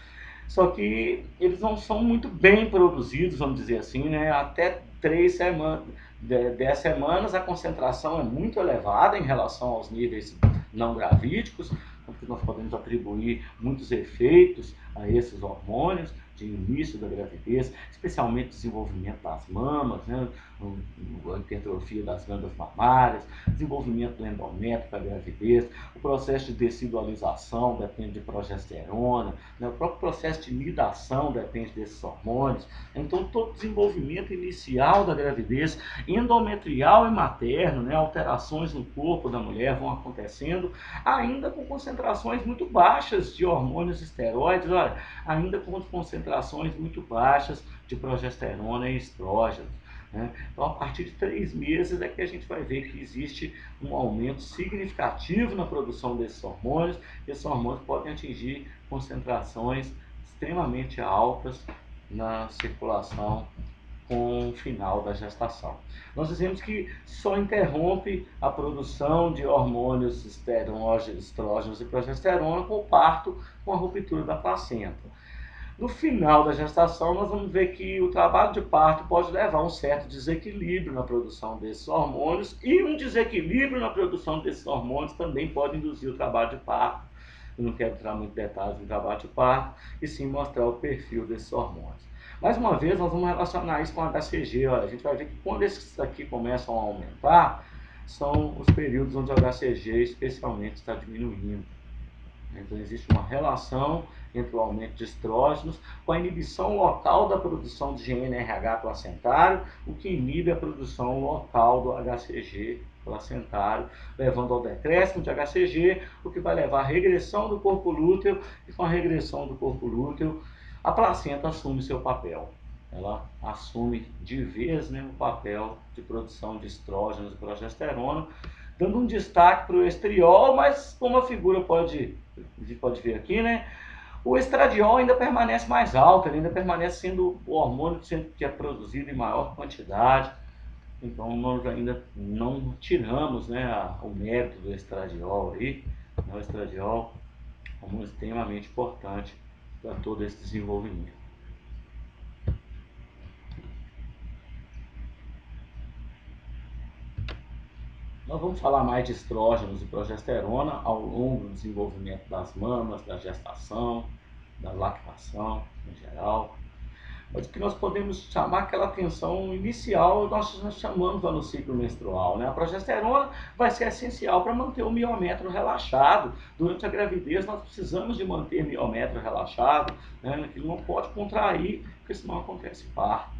Só que eles não são muito bem produzidos, vamos dizer assim, né? Até 10 semanas a concentração é muito elevada em relação aos níveis não gravídicos, porque nós podemos atribuir muitos efeitos a esses hormônios. de início da gravidez, especialmente desenvolvimento das mamas, né, a hipertrofia das glândulas mamárias, desenvolvimento do endométrio para a gravidez, o processo de descidualização depende de progesterona, né, o próprio processo de nidação depende desses hormônios. Então, todo o desenvolvimento inicial da gravidez, endometrial e materno, né, alterações no corpo da mulher vão acontecendo, ainda com concentrações muito baixas de hormônios esteroides, olha, ainda com concentrações muito baixas de progesterona e estrógenos. Né? Então, a partir de 3 meses é que a gente vai ver que existe um aumento significativo na produção desses hormônios. Esses hormônios podem atingir concentrações extremamente altas na circulação com o final da gestação. Nós dizemos que só interrompe a produção de hormônios estrógenos e progesterona com o parto, com a ruptura da placenta. No final da gestação, nós vamos ver que o trabalho de parto pode levar a um certo desequilíbrio na produção desses hormônios, e um desequilíbrio na produção desses hormônios também pode induzir o trabalho de parto. Eu não quero entrar muito em detalhes do trabalho de parto, e sim mostrar o perfil desses hormônios. Mais uma vez, nós vamos relacionar isso com a HCG. Olha, a gente vai ver que quando esses aqui começam a aumentar, são os períodos onde o HCG especialmente está diminuindo. Então, existe uma relação entre o aumento de estrógenos com a inibição local da produção de GnRH placentário, o que inibe a produção local do HCG placentário, levando ao decréscimo de HCG, o que vai levar à regressão do corpo lúteo, e com a regressão do corpo lúteo, a placenta assume seu papel. Ela assume de vez, né, o papel de produção de estrógenos e progesterona, dando um destaque para o estriol, mas como a figura pode ver aqui, né, o estradiol ainda permanece mais alto, ele ainda permanece sendo o hormônio que é produzido em maior quantidade. Então, nós ainda não tiramos, né, o mérito do estradiol aí. O estradiol é um hormônio extremamente importante para todo esse desenvolvimento. Nós vamos falar mais de estrógenos e progesterona ao longo do desenvolvimento das mamas, da gestação, da lactação em geral. Mas o que nós podemos chamar aquela atenção inicial, nós chamamos lá no ciclo menstrual, né? A progesterona vai ser essencial para manter o miômetro relaxado. Durante a gravidez nós precisamos de manter o miômetro relaxado, né? Ele não pode contrair, porque senão acontece parto.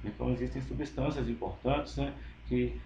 Então existem substâncias importantes, né, que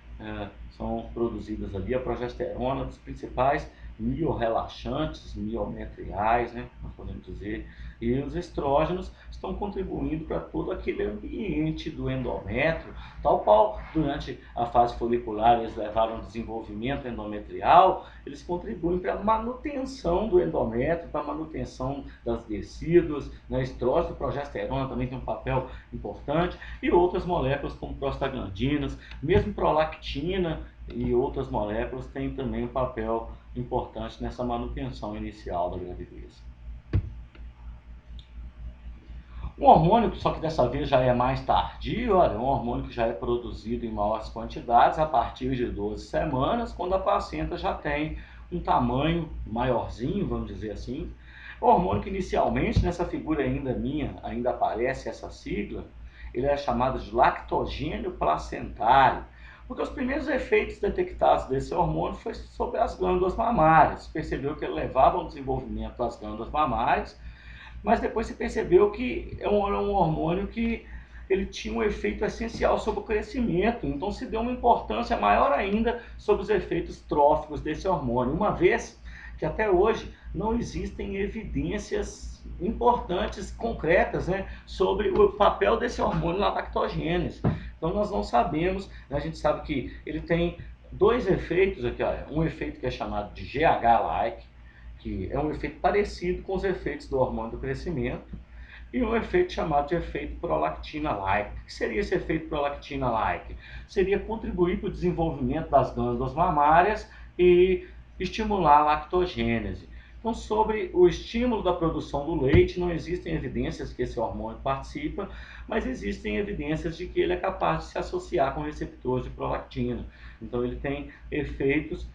são produzidas ali. A progesterona, dos principais miorrelaxantes, miometriais, né, nós podemos dizer, e os estrógenos estão contribuindo para todo aquele ambiente do endométrio, tal qual durante a fase folicular eles levaram ao desenvolvimento endometrial, eles contribuem para a manutenção do endométrio, para a manutenção das tecidos, né, estrógeno, progesterona também tem um papel importante, e outras moléculas como prostaglandinas, mesmo prolactina e outras moléculas têm também um papel importante nessa manutenção inicial da gravidez. Um hormônio, só que dessa vez já é mais tardio, olha, um hormônio que já é produzido em maiores quantidades a partir de 12 semanas, quando a placenta já tem um tamanho maiorzinho, vamos dizer assim. O hormônio que inicialmente, nessa figura ainda aparece essa sigla, ele é chamado de lactogênio placentário, porque os primeiros efeitos detectados desse hormônio foi sobre as glândulas mamárias. Percebeu que ele levava ao desenvolvimento das glândulas mamárias, mas depois se percebeu que é um hormônio que ele tinha um efeito essencial sobre o crescimento, então se deu uma importância maior ainda sobre os efeitos tróficos desse hormônio, uma vez que até hoje não existem evidências importantes, concretas, né, sobre o papel desse hormônio na lactogênese. Então nós não sabemos, a gente sabe que ele tem dois efeitos aqui, olha, um efeito que é chamado de GH-like, que é um efeito parecido com os efeitos do hormônio do crescimento, e um efeito chamado de efeito prolactina-like. O que seria esse efeito prolactina-like? Seria contribuir para o desenvolvimento das glândulas mamárias e estimular a lactogênese. Então, sobre o estímulo da produção do leite, não existem evidências que esse hormônio participa, mas existem evidências de que ele é capaz de se associar com receptores de prolactina. Então, ele tem efeitos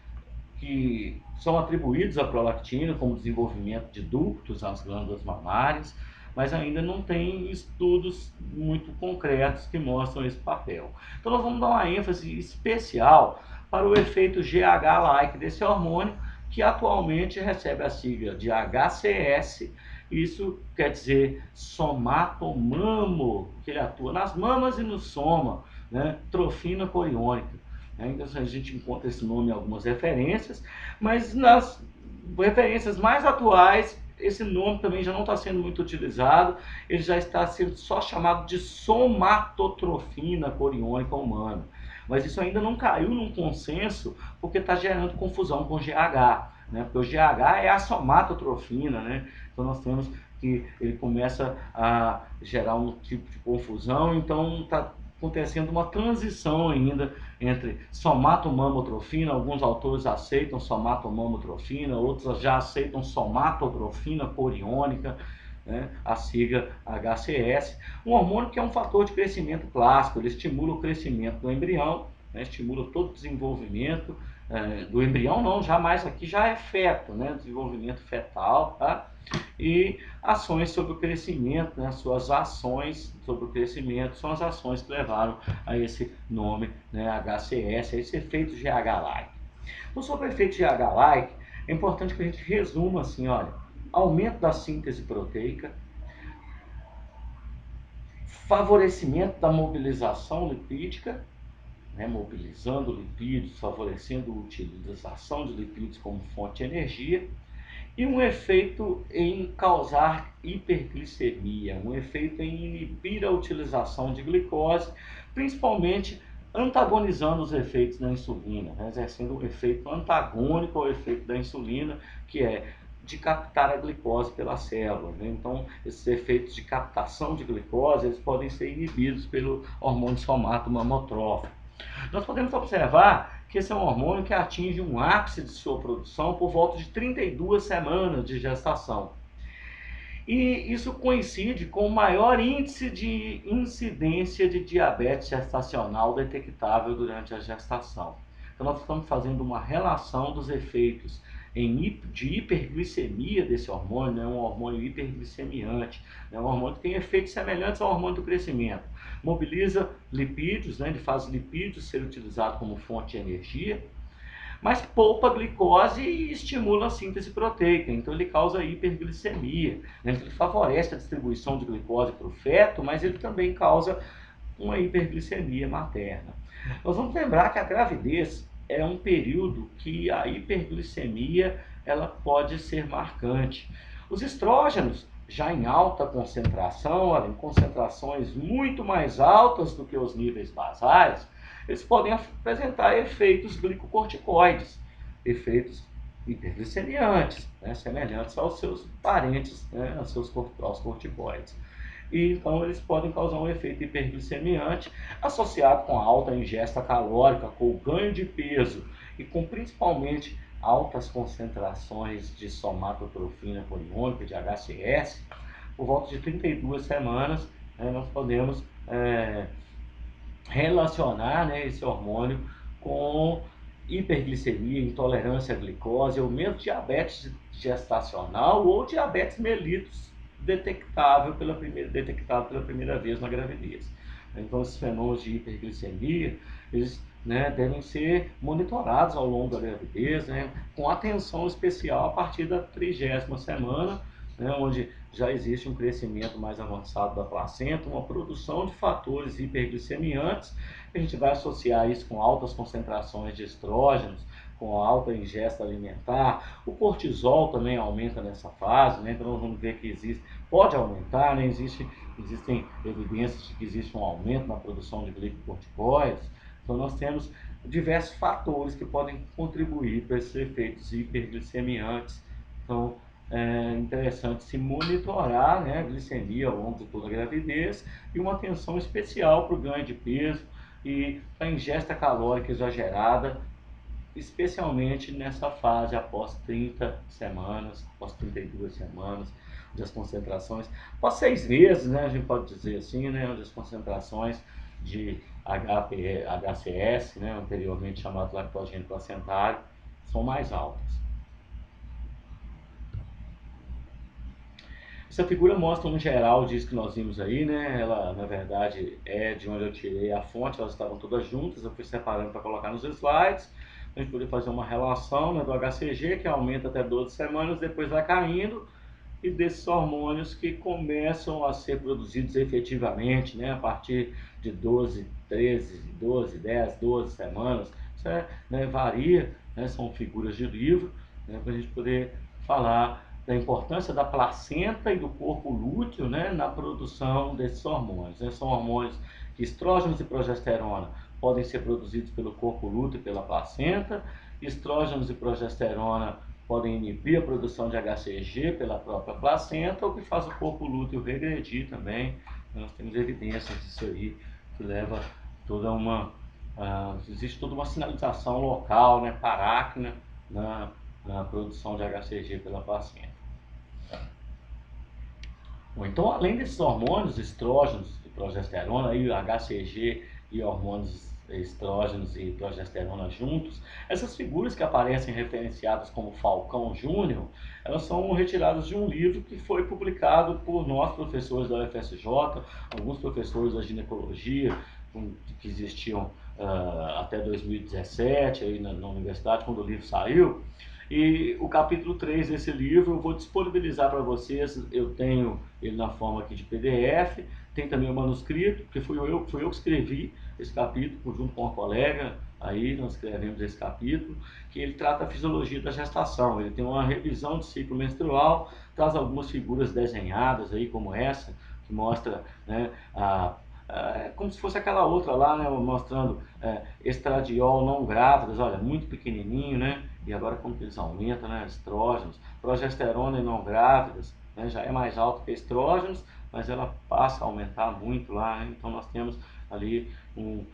que são atribuídos à prolactina, como desenvolvimento de ductos nas glândulas mamárias, mas ainda não tem estudos muito concretos que mostram esse papel. Então nós vamos dar uma ênfase especial para o efeito GH-like desse hormônio, que atualmente recebe a sigla de HCS. Isso quer dizer somatomamo, que ele atua nas mamas e no soma, né? Trofina coriônica. Então a gente encontra esse nome em algumas referências, mas nas referências mais atuais, esse nome também já não está sendo muito utilizado, ele já está sendo só chamado de somatotrofina coriônica humana. Mas isso ainda não caiu num consenso, porque está gerando confusão com GH, né? Porque o GH é a somatotrofina, né? Então nós temos que ele começa a gerar um tipo de confusão, então está acontecendo uma transição ainda entre somatomamotrofina, alguns autores aceitam somatomamotrofina, outros já aceitam somatotrofina coriônica, né, a sigla HCS, um hormônio que é um fator de crescimento clássico, ele estimula o crescimento do embrião, né, estimula todo o desenvolvimento do embrião, não, jamais aqui já é feto, né, desenvolvimento fetal, tá? E ações sobre o crescimento, né, suas ações sobre o crescimento são as ações que levaram a esse nome, né, HCS, a esse efeito GH-like. Então, sobre o efeito GH-like, é importante que a gente resuma assim, olha, aumento da síntese proteica, favorecimento da mobilização lipídica, né, mobilizando lipídios, favorecendo a utilização de lipídios como fonte de energia, e um efeito em causar hiperglicemia, um efeito em inibir a utilização de glicose, principalmente antagonizando os efeitos da insulina, né, exercendo um efeito antagônico ao efeito da insulina, que é de captar a glicose pela célula, né? Então, esses efeitos de captação de glicose, eles podem ser inibidos pelo hormônio somatomamotrófico. Nós podemos observar que esse é um hormônio que atinge um ápice de sua produção por volta de 32 semanas de gestação. E isso coincide com o maior índice de incidência de diabetes gestacional detectável durante a gestação. Então nós estamos fazendo uma relação dos efeitos de hiperglicemia desse hormônio, né? Um hormônio hiperglicemiante, né? Um hormônio que tem efeitos semelhantes ao hormônio do crescimento. Mobiliza lipídios, né? Ele faz lipídios ser utilizado como fonte de energia, mas poupa glicose e estimula a síntese proteica, então ele causa hiperglicemia, né? Ele favorece a distribuição de glicose para o feto, mas ele também causa uma hiperglicemia materna. Nós vamos lembrar que a gravidez é um período que a hiperglicemia ela pode ser marcante. Os estrógenos, já em alta concentração, em concentrações muito mais altas do que os níveis basais, eles podem apresentar efeitos glicocorticoides, efeitos hiperglicemiantes, né, semelhantes aos seus parentes, né, aos corticoides. E então eles podem causar um efeito hiperglicemiante associado com alta ingesta calórica, com o ganho de peso e com principalmente altas concentrações de somatotrofina coriônica, de HCS, por volta de 32 semanas, né, nós podemos relacionar, né, esse hormônio com hiperglicemia, intolerância à glicose, ou mesmo diabetes gestacional ou diabetes mellitus detectável pela primeira vez na gravidez. Então, esses fenômenos de hiperglicemia, eles, né, devem ser monitorados ao longo da gravidez, né, com atenção especial a partir da 30ª semana, né, onde já existe um crescimento mais avançado da placenta, uma produção de fatores hiperglicemiantes. A gente vai associar isso com altas concentrações de estrógenos, com alta ingesta alimentar. O cortisol também aumenta nessa fase, né? Então nós vamos ver que pode aumentar, né? Existem evidências de que existe um aumento na produção de glicocorticoides. Então nós temos diversos fatores que podem contribuir para esses efeitos hiperglicemiantes. Então é interessante se monitorar, né, a glicemia ao longo de toda a gravidez e uma atenção especial para o ganho de peso e a ingesta calórica exagerada, especialmente nessa fase após 30 semanas, após 32 semanas, onde as concentrações, após 6 meses, né, a gente pode dizer assim, né, onde as concentrações de HCS, né, anteriormente chamado lactogênio placentário, são mais altas. Essa figura mostra um geral disso que nós vimos aí, né? Ela, na verdade, é de onde eu tirei a fonte, elas estavam todas juntas, eu fui separando para colocar nos slides, para a gente poder fazer uma relação, né, do HCG, que aumenta até 12 semanas, depois vai caindo, e desses hormônios que começam a ser produzidos efetivamente, né, a partir de 12, 13, 12, 10, 12 semanas. Isso né, varia, né, são figuras de livro, né, para a gente poder falar da importância da placenta e do corpo lúteo, né, na produção desses hormônios. Né? São hormônios que estrógenos e progesterona podem ser produzidos pelo corpo lúteo e pela placenta. Estrógenos e progesterona podem inibir a produção de HCG pela própria placenta, o que faz o corpo lúteo regredir também. Nós temos evidências disso aí, que leva toda uma... existe toda uma sinalização local, né, paráquina, na produção de HCG pela placenta. Bom, então, além desses hormônios, estrógenos e progesterona, aí HCG e hormônios estrógenos e progesterona juntos, essas figuras que aparecem referenciadas como Falcão Júnior, elas são retiradas de um livro que foi publicado por nós, professores da UFSJ, alguns professores da ginecologia, que existiam até 2017 aí na universidade, quando o livro saiu. E o capítulo 3 desse livro eu vou disponibilizar para vocês, eu tenho ele na forma aqui de PDF, tem também o manuscrito, porque fui eu que escrevi esse capítulo, junto com uma colega, aí nós escrevemos esse capítulo, que ele trata a fisiologia da gestação, ele tem uma revisão de ciclo menstrual, traz algumas figuras desenhadas aí, como essa, que mostra, né, como se fosse aquela outra lá, né, mostrando estradiol não grávidas, olha, muito pequenininho, né, e agora como que eles aumentam, né, estrógenos, progesterona e não grávidas, né, já é mais alto que estrógenos, mas ela passa a aumentar muito lá, né, então nós temos ali um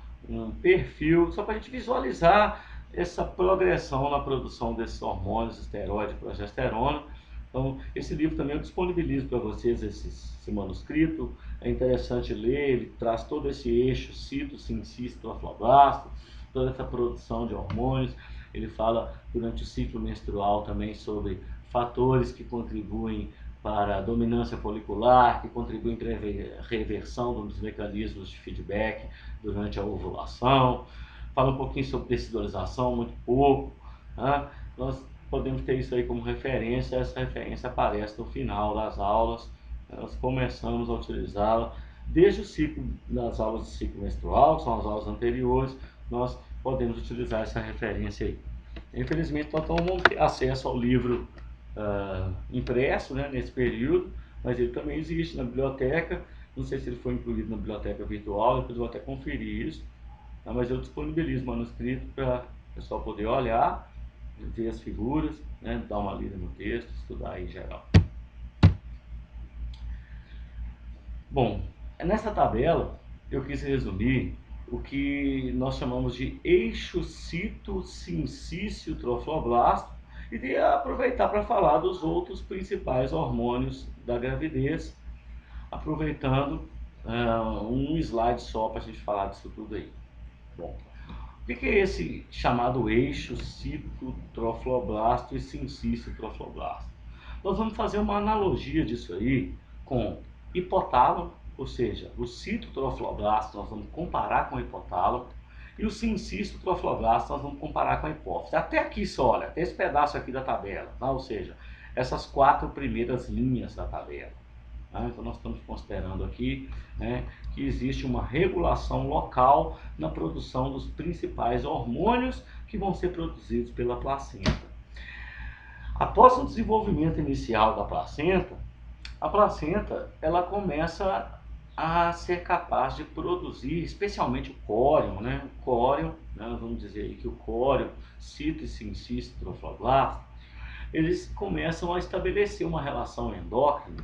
perfil, só para a gente visualizar essa progressão na produção desses hormônios, esteroide e progesterona. Então, esse livro também eu disponibilizo para vocês, esse manuscrito. É interessante ler, ele traz todo esse eixo cito, sincisto, trofloblasto, toda essa produção de hormônios. Ele fala durante o ciclo menstrual também sobre fatores que contribuem para a dominância folicular, que contribuem para a reversão dos mecanismos de feedback durante a ovulação. Fala um pouquinho sobre dessidolização, muito pouco. Né? Nós podemos ter isso aí como referência, essa referência aparece no final das aulas, nós começamos a utilizá-la desde o ciclo, das aulas de ciclo menstrual, que são as aulas anteriores, nós podemos utilizar essa referência aí. Infelizmente nós não vamos ter acesso ao livro impresso, né, nesse período, mas ele também existe na biblioteca, não sei se ele foi incluído na biblioteca virtual, depois eu vou até conferir isso, mas eu disponibilizo o manuscrito para o pessoal poder olhar, ver as figuras, né, dar uma lida no texto, estudar aí em geral. Bom, nessa tabela eu quis resumir o que nós chamamos de eixo cito-sincício trofloblasto e de aproveitar para falar dos outros principais hormônios da gravidez, aproveitando um slide só para a gente falar disso tudo aí. Bom, o que é esse chamado eixo cito-trofloblasto e sincício-trofloblasto? Nós vamos fazer uma analogia disso aí com hipotálamo, ou seja, o citotrofloblasto nós vamos comparar com o hipotálamo e o sincício-trofloblasto nós vamos comparar com a hipófise. Até aqui só, olha, até esse pedaço aqui da tabela, tá? Ou seja, essas 4 primeiras linhas da tabela. Tá? Então nós estamos considerando aqui, né, que existe uma regulação local na produção dos principais hormônios que vão ser produzidos pela placenta. Após o desenvolvimento inicial da placenta, a placenta ela começa a ser capaz de produzir, especialmente o córion, né? O córion, né, vamos dizer aí que o córion, cito e sincício trofloblasto, eles começam a estabelecer uma relação endócrina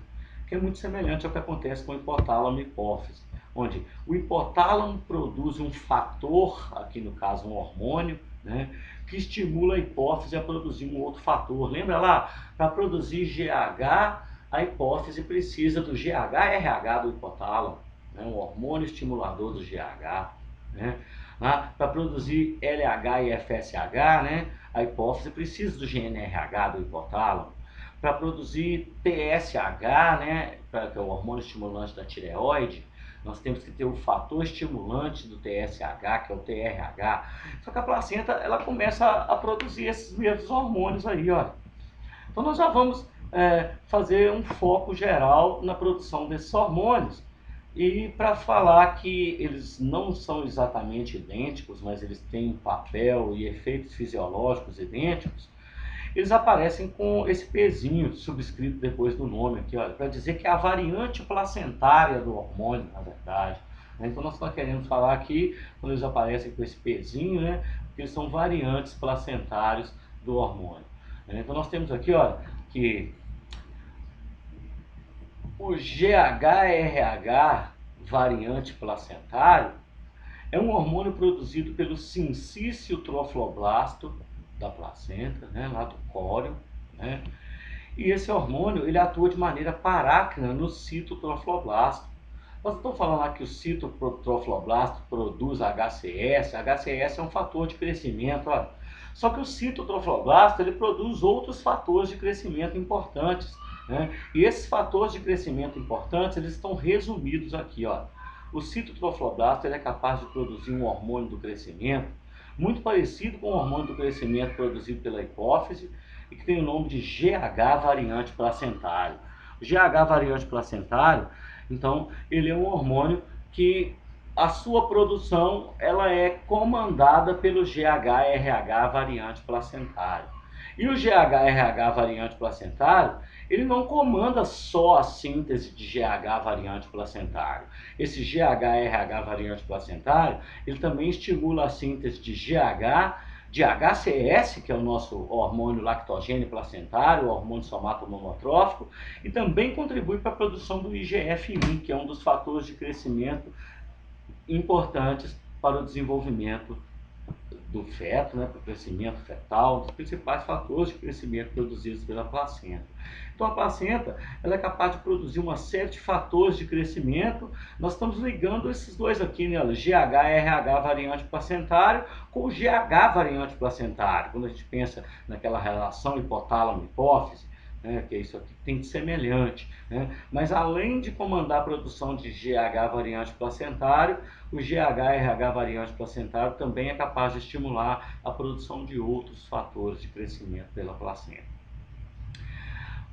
que é muito semelhante ao que acontece com o hipotálamo e hipófise, onde o hipotálamo produz um fator, aqui no caso um hormônio, né, que estimula a hipófise a produzir um outro fator. Lembra lá, para produzir GH, a hipófise precisa do GH-RH do hipotálamo, né, um hormônio estimulador do GH. Né? Para produzir LH e FSH, né, a hipófise precisa do GNRH do hipotálamo. para produzir TSH, né, que é o hormônio estimulante da tireoide. Nós temos que ter o fator estimulante do TSH, que é o TRH. Só que a placenta, ela começa a produzir esses mesmos hormônios aí, ó. Então nós já vamos fazer um foco geral na produção desses hormônios. E para falar que eles não são exatamente idênticos, mas eles têm papel e efeitos fisiológicos idênticos, eles aparecem com esse pezinho subscrito depois do nome aqui, para dizer que é a variante placentária do hormônio, na verdade. Então nós estamos querendo falar aqui, quando eles aparecem com esse pezinho, né, que eles são variantes placentários do hormônio. Então nós temos aqui, olha, que o GHRH, variante placentário, é um hormônio produzido pelo sincício trofloblasto da placenta, né, lá do córeo, né? E esse hormônio, ele atua de maneira parácrina no citotrofloblasto. Nós estamos falando lá que o citotrofloblasto produz HCS. HCS é um fator de crescimento, ó. Só que o citotrofloblasto, ele produz outros fatores de crescimento importantes, né? E esses fatores de crescimento importantes, eles estão resumidos aqui, ó. O citotrofloblasto, ele é capaz de produzir um hormônio do crescimento muito parecido com o hormônio do crescimento produzido pela hipófise e que tem o nome de GH variante placentário. O GH variante placentário, então, ele é um hormônio que a sua produção ela é comandada pelo GHRH variante placentário. E o GHRH variante placentário, ele não comanda só a síntese de GH variante placentário. Esse GHRH variante placentário, ele também estimula a síntese de GH, de HCS, que é o nosso hormônio lactogênio placentário, o hormônio somato-monotrófico, e também contribui para a produção do IGF-1, que é um dos fatores de crescimento importantes para o desenvolvimento do feto, né, para o crescimento fetal, um dos principais fatores de crescimento produzidos pela placenta. Então a placenta ela é capaz de produzir uma série de fatores de crescimento. Nós estamos ligando esses dois aqui, né, GHRH variante placentário com o GH variante placentário. Quando a gente pensa naquela relação hipotálamo-hipófise, né, que isso aqui tem de semelhante, né? Mas além de comandar a produção de GH variante placentário, o GHRH variante placentário também é capaz de estimular a produção de outros fatores de crescimento pela placenta.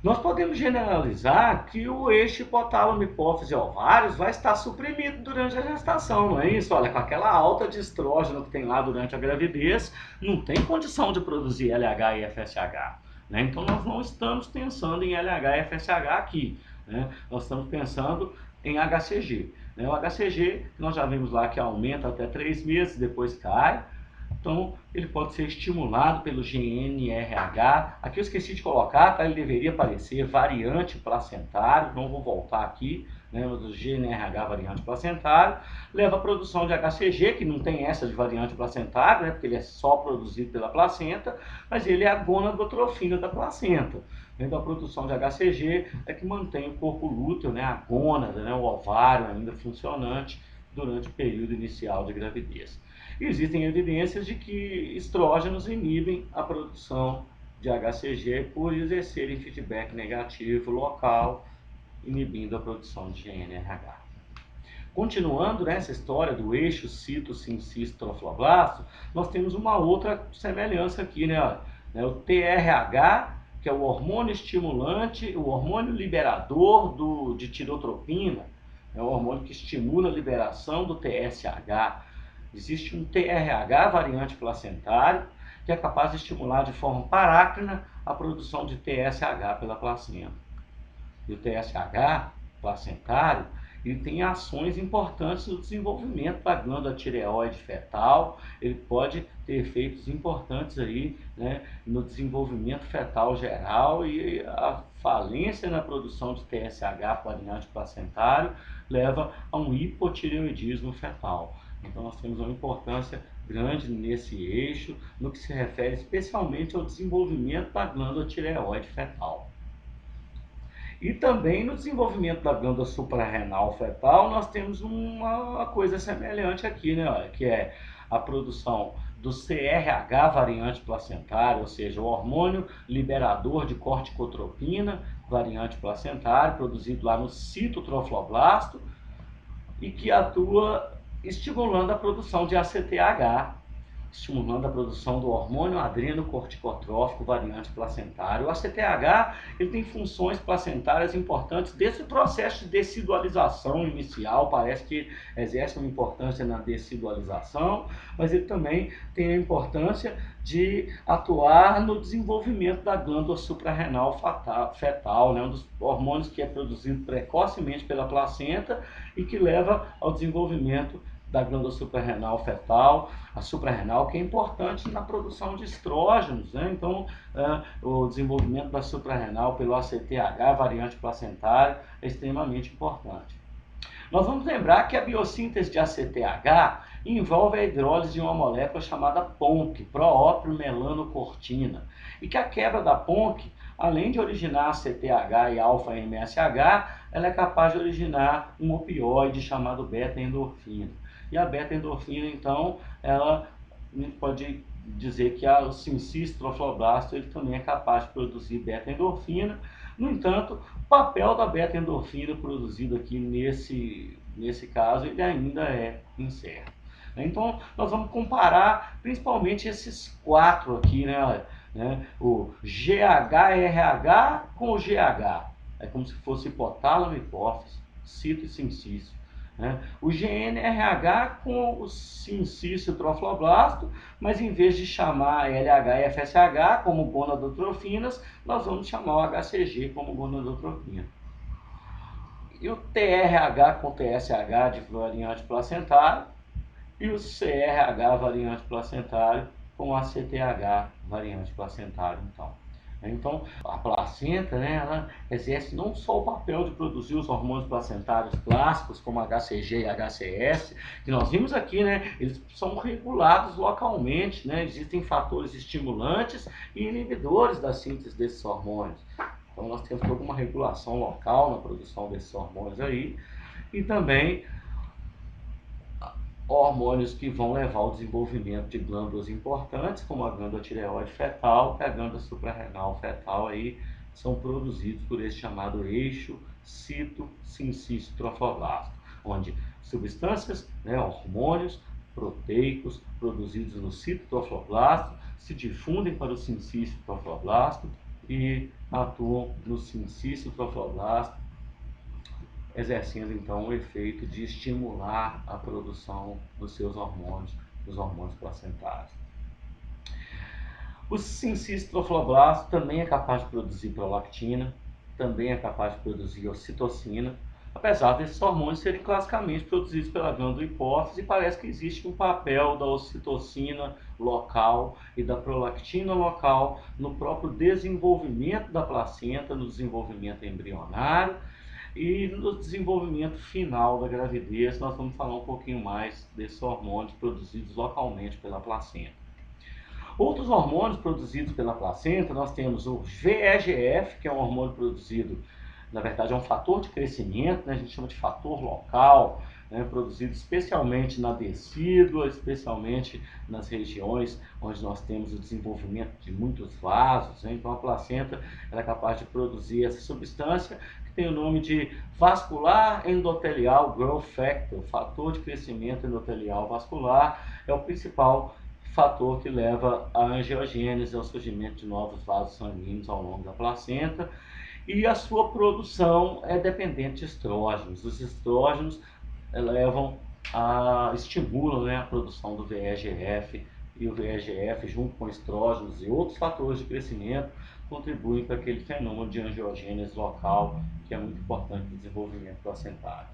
Nós podemos generalizar que o eixo hipotálamo, hipófise e ovários vai estar suprimido durante a gestação, não é isso? Olha, com aquela alta de estrógeno que tem lá durante a gravidez, não tem condição de produzir LH e FSH. Né? Então nós não estamos pensando em LH e FSH aqui, né? Nós estamos pensando em HCG. Né? O HCG, nós já vimos lá que aumenta até 3 meses, depois cai. Então ele pode ser estimulado pelo GNRH. Aqui eu esqueci de colocar, tá? Ele deveria aparecer variante placentário, não vou voltar aqui, né? O GNRH variante placentário leva à produção de HCG, que não tem essa de variante placentário, né? Porque ele é só produzido pela placenta, mas ele é a gonadotrofina da placenta. Então a produção de HCG é que mantém o corpo lúteo, né? A gônada, né? O ovário ainda funcionante durante o período inicial de gravidez. E existem evidências de que estrógenos inibem a produção de HCG por exercerem feedback negativo local, inibindo a produção de GNRH. Continuando nessa história do eixo cito-sincisto-trofloblasto, nós temos uma outra semelhança aqui, né? O TRH, que é o hormônio estimulante, o hormônio liberador de tirotropina, é o hormônio que estimula a liberação do TSH. Existe um TRH variante placentário que é capaz de estimular de forma parácrina a produção de TSH pela placenta. E o TSH placentário ele tem ações importantes no desenvolvimento da glândula tireoide fetal, ele pode ter efeitos importantes aí, né, no desenvolvimento fetal geral, e a falência na produção de TSH variante placentário leva a um hipotireoidismo fetal. Então nós temos uma importância grande nesse eixo, no que se refere especialmente ao desenvolvimento da glândula tireoide fetal. E também no desenvolvimento da glândula suprarrenal fetal, nós temos uma coisa semelhante aqui, né? Que é a produção do CRH variante placentário, ou seja, o hormônio liberador de corticotropina variante placentário, produzido lá no citotrofloblasto e que atua estimulando a produção de ACTH, estimulando a produção do hormônio adrenocorticotrófico variante placentário. O ACTH ele tem funções placentárias importantes desse processo de decidualização inicial, parece que exerce uma importância na decidualização, mas ele também tem a importância de atuar no desenvolvimento da glândula suprarrenal fetal, né? Um dos hormônios que é produzido precocemente pela placenta e que leva ao desenvolvimento da glândula suprarrenal fetal, a suprarrenal que é importante na produção de estrógenos, né? Então, o desenvolvimento da suprarrenal pelo ACTH, variante placentário, é extremamente importante. Nós vamos lembrar que a biossíntese de ACTH envolve a hidrólise de uma molécula chamada PONC, proópio-melanocortina, e que a quebra da PONC, além de originar ACTH e alfa-MSH, ela é capaz de originar um opioide chamado beta-endorfina. E a beta-endorfina, então, ela pode dizer que o sincistrofloblasto ele também é capaz de produzir beta-endorfina. No entanto, o papel da beta-endorfina produzido aqui nesse caso, ele ainda é incerto. Então, nós vamos comparar principalmente esses quatro aqui, né? O GHRH com o GH. É como se fosse hipotálamo, hipófise, cito e sincício. O GNRH com o sincício trofloblasto, mas em vez de chamar LH e FSH como gonadotrofinas, nós vamos chamar o HCG como gonadotropina. E o TRH com TSH de variante placentário e o CRH variante placentário com ACTH variante placentário, Então, a placenta, ela exerce não só o papel de produzir os hormônios placentários clássicos, como HCG e HCS, que nós vimos aqui, eles são regulados localmente, existem fatores estimulantes e inibidores da síntese desses hormônios. Então, nós temos toda uma regulação local na produção desses hormônios aí, e também hormônios que vão levar ao desenvolvimento de glândulas importantes, como a glândula tireoide fetal e a glândula suprarrenal fetal, aí são produzidos por esse chamado eixo cito-sincício-trofoblasto, onde substâncias, hormônios proteicos produzidos no citotrofoblasto se difundem para o sincício-trofoblasto e atuam no sincício-trofoblasto, exercendo então o efeito de estimular a produção dos seus hormônios, dos hormônios placentários. O sincício-trofoblasto também é capaz de produzir prolactina, também é capaz de produzir ocitocina, apesar desses hormônios serem classicamente produzidos pela glândula hipófise, parece que existe um papel da ocitocina local e da prolactina local no próprio desenvolvimento da placenta, no desenvolvimento embrionário, e no desenvolvimento final da gravidez, nós vamos falar um pouquinho mais desses hormônios produzidos localmente pela placenta. Outros hormônios produzidos pela placenta, nós temos o VEGF, que é um hormônio produzido, na verdade é um fator de crescimento, a gente chama de fator local, produzido especialmente na decídua, especialmente nas regiões onde nós temos o desenvolvimento de muitos vasos, então a placenta ela é capaz de produzir essa substância, tem o nome de vascular endotelial growth factor, fator de crescimento endotelial vascular, é o principal fator que leva à angiogênese, ao surgimento de novos vasos sanguíneos ao longo da placenta, e a sua produção é dependente de estrógenos. Os estrógenos estimulam a produção do VEGF, e o VEGF, junto com estrógenos e outros fatores de crescimento, contribuem para aquele fenômeno de angiogênese local, que é muito importante no desenvolvimento placentário.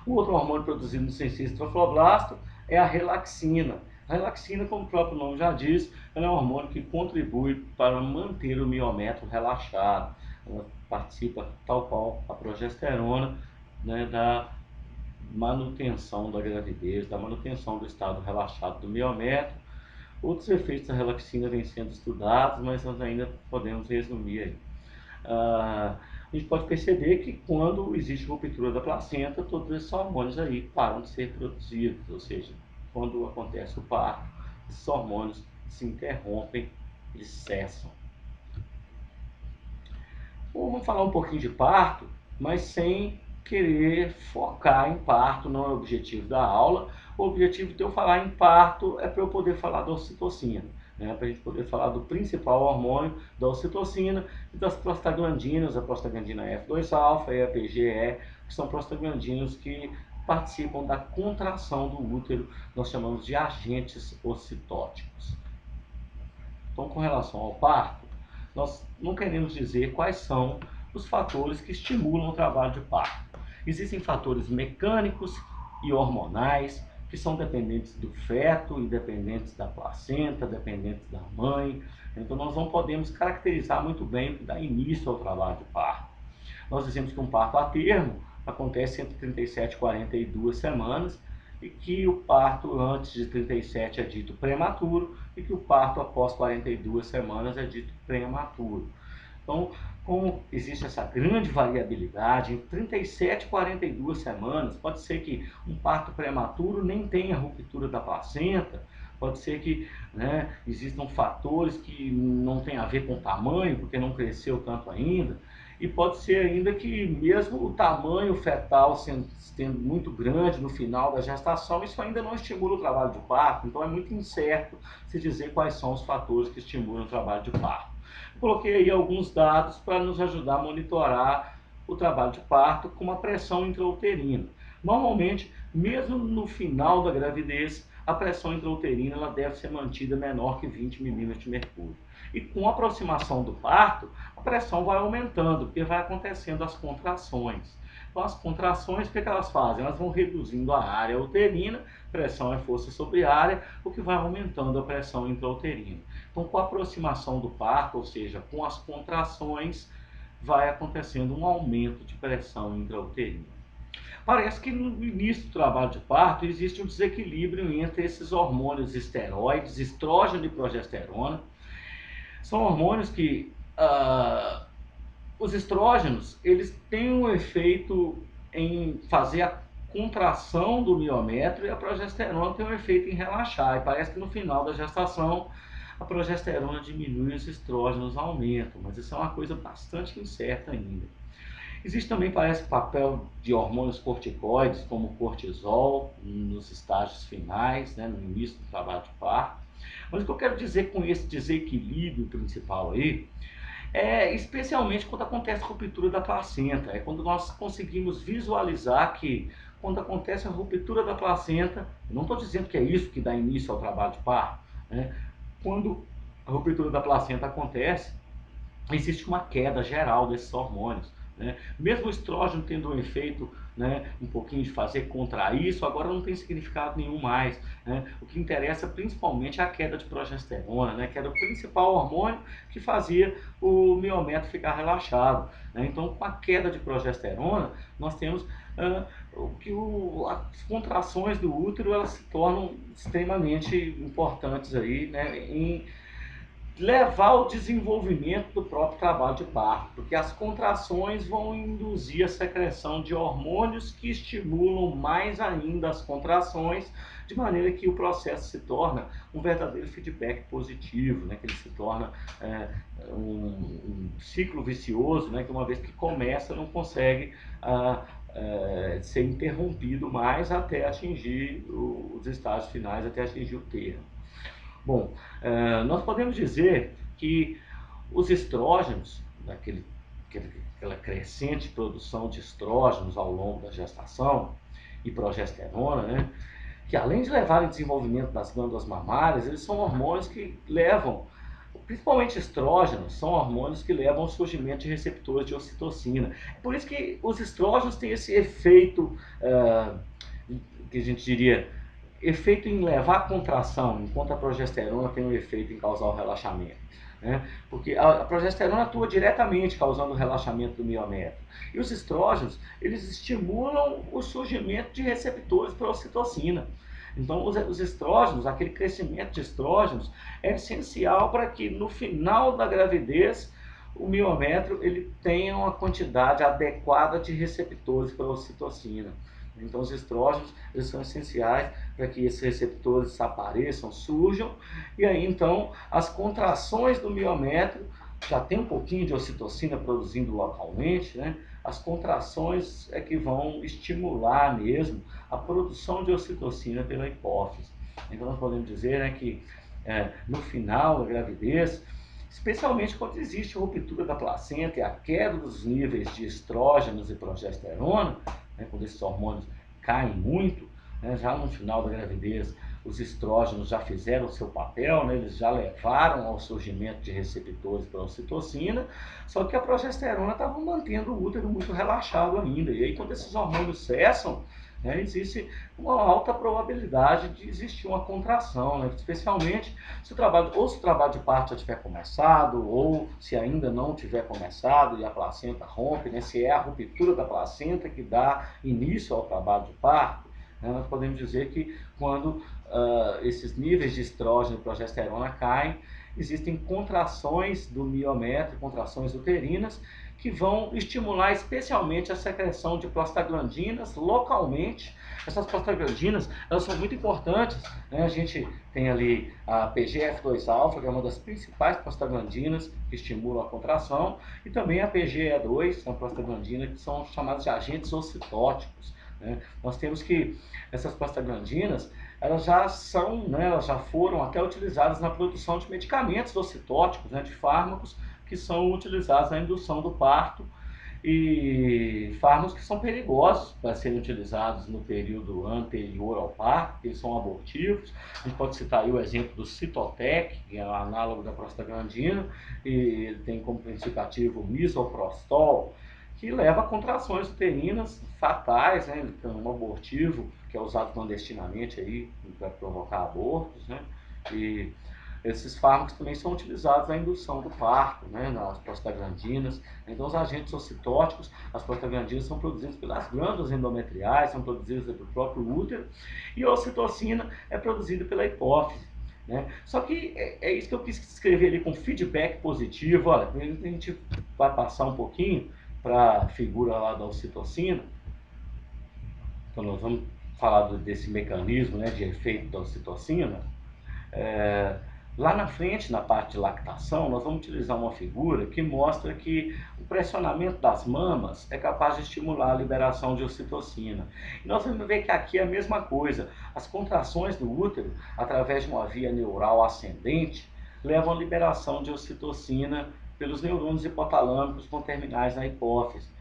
O outro hormônio produzido no sincício-trofoblasto é a relaxina. A relaxina, como o próprio nome já diz, ela é um hormônio que contribui para manter o miométrio relaxado. Ela participa, tal qual a progesterona, da manutenção da gravidez, da manutenção do estado relaxado do miométrio. Outros efeitos da relaxina vêm sendo estudados, mas nós ainda podemos resumir aí. A gente pode perceber que quando existe ruptura da placenta, todos esses hormônios aí param de ser produzidos, ou seja, quando acontece o parto, esses hormônios se interrompem, eles cessam. Bom, vamos falar um pouquinho de parto, mas sem querer focar em parto, não é o objetivo da aula. O objetivo de eu falar em parto é para eu poder falar da ocitocina, né? Para a gente poder falar do principal hormônio da ocitocina e das prostaglandinas, a prostaglandina F2-alfa e a PGE, que são prostaglandinas que participam da contração do útero, nós chamamos de agentes ocitóticos. Então, com relação ao parto, nós não queremos dizer quais são os fatores que estimulam o trabalho de parto. Existem fatores mecânicos e hormonais que são dependentes do feto e dependentes da placenta, dependentes da mãe. Então nós não podemos caracterizar muito bem o que dá início ao trabalho de parto. Nós dizemos que um parto a termo acontece entre 37 e 42 semanas e que o parto antes de 37 é dito prematuro e que o parto após 42 semanas é dito prematuro. Então, como existe essa grande variabilidade, em 37 e 42 semanas, pode ser que um parto prematuro nem tenha ruptura da placenta, pode ser que, né, existam fatores que não tem a ver com o tamanho, porque não cresceu tanto ainda, e pode ser ainda que mesmo o tamanho fetal sendo muito grande no final da gestação, isso ainda não estimula o trabalho de parto, então é muito incerto se dizer quais são os fatores que estimulam o trabalho de parto. Coloquei aí alguns dados para nos ajudar a monitorar o trabalho de parto com uma pressão intrauterina. Normalmente, mesmo no final da gravidez, a pressão intrauterina ela deve ser mantida menor que 20 milímetros de mercúrio. E com a aproximação do parto, a pressão vai aumentando, porque vai acontecendo as contrações. Então, as contrações, o que elas fazem? Elas vão reduzindo a área uterina, pressão é força sobre área, o que vai aumentando a pressão intrauterina. Então, com a aproximação do parto, ou seja, com as contrações, vai acontecendo um aumento de pressão intrauterina. Parece que no início do trabalho de parto existe um desequilíbrio entre esses hormônios esteroides, estrógeno e progesterona. São hormônios que os estrógenos eles têm um efeito em fazer a contração do miométrio e a progesterona tem um efeito em relaxar. E parece que no final da gestação a progesterona diminui e os estrógenos aumentam, mas isso é uma coisa bastante incerta ainda. Existe também, parece, papel de hormônios corticoides, como o cortisol, nos estágios finais, né, no início do trabalho de parto. Mas o que eu quero dizer com esse desequilíbrio principal aí, é especialmente quando acontece a ruptura da placenta, é quando nós conseguimos visualizar que quando acontece a ruptura da placenta, eu não estou dizendo que é isso que dá início ao trabalho de parto, né? Quando a ruptura da placenta acontece, existe uma queda geral desses hormônios, né? Mesmo o estrógeno tendo um efeito, né, um pouquinho de fazer contrair, isso agora não tem significado nenhum mais, né? O que interessa principalmente é a queda de progesterona, né, que era o principal hormônio que fazia o miométrio ficar relaxado, né? Então, com a queda de progesterona, nós temos as contrações do útero elas se tornam extremamente importantes aí, né, em levar ao desenvolvimento do próprio trabalho de parto, porque as contrações vão induzir a secreção de hormônios que estimulam mais ainda as contrações, de maneira que o processo se torna um verdadeiro feedback positivo, né? Que ele se torna um ciclo vicioso, né? Que uma vez que começa não consegue ser interrompido mais até atingir os estágios finais, até atingir o termo. Bom, nós podemos dizer que os estrógenos, aquela crescente produção de estrógenos ao longo da gestação e progesterona, né, que além de levarem ao desenvolvimento das glândulas mamárias, eles são hormônios que levam, principalmente estrógenos, são hormônios que levam ao surgimento de receptores de ocitocina. Por isso que os estrógenos têm esse efeito, que a gente diria, efeito em levar à contração, enquanto a progesterona tem um efeito em causar o relaxamento, né? Porque a progesterona atua diretamente causando o relaxamento do miométrio. E os estrógenos, eles estimulam o surgimento de receptores para a ocitocina. Então, os estrógenos, aquele crescimento de estrógenos, é essencial para que no final da gravidez o miométrio ele tenha uma quantidade adequada de receptores para a ocitocina. Então os estrógenos, eles são essenciais para que esses receptores apareçam, surjam, e aí então as contrações do miométrio, já tem um pouquinho de ocitocina produzindo localmente, né? As contrações é que vão estimular mesmo a produção de ocitocina pela hipófise. Então nós podemos dizer, né, que no final da gravidez, especialmente quando existe ruptura da placenta e a queda dos níveis de estrógenos e progesterona, né, quando esses hormônios caem muito, né, já no final da gravidez, os estrógenos já fizeram o seu papel, né, eles já levaram ao surgimento de receptores para a ocitocina, só que a progesterona estava mantendo o útero muito relaxado ainda. E aí, quando esses hormônios cessam, né, existe uma alta probabilidade de existir uma contração, né, especialmente se o trabalho de parto já tiver começado, ou se ainda não tiver começado e a placenta rompe, né, se é a ruptura da placenta que dá início ao trabalho de parto, né, nós podemos dizer que quando esses níveis de estrógeno e progesterona caem, existem contrações do miométrio, contrações uterinas, que vão estimular especialmente a secreção de prostaglandinas localmente. Essas prostaglandinas, elas são muito importantes, né? A gente tem ali a PGF2-alfa, que é uma das principais prostaglandinas que estimulam a contração, e também a PGE2, uma prostaglandina, que são chamados de agentes ocitóticos, né? Nós temos que essas prostaglandinas, elas já são, né, elas já foram até utilizadas na produção de medicamentos ocitóticos, né, de fármacos que são utilizados na indução do parto, e fármacos que são perigosos para serem utilizados no período anterior ao parto, que eles são abortivos. A gente pode citar aí o exemplo do Citotec, que é o análogo da prostaglandina, e ele tem como princípio ativo o misoprostol, que leva a contrações uterinas fatais, né? Ele tem um abortivo que é usado clandestinamente aí para provocar abortos, né? E esses fármacos também são utilizados na indução do parto, né, nas prostaglandinas. Então, os agentes ocitóticos, as prostaglandinas são produzidas pelas glândulas endometriais, são produzidas pelo próprio útero, e a ocitocina é produzida pela hipófise, né? Só que é isso que eu quis escrever ali com feedback positivo. Olha, a gente vai passar um pouquinho para a figura lá da ocitocina. Então, nós vamos falar desse mecanismo, né, de efeito da ocitocina. Lá na frente, na parte de lactação, nós vamos utilizar uma figura que mostra que o pressionamento das mamas é capaz de estimular a liberação de ocitocina. E nós vamos ver que aqui é a mesma coisa. As contrações do útero, através de uma via neural ascendente, levam à liberação de ocitocina pelos neurônios hipotalâmicos com terminais na hipófise.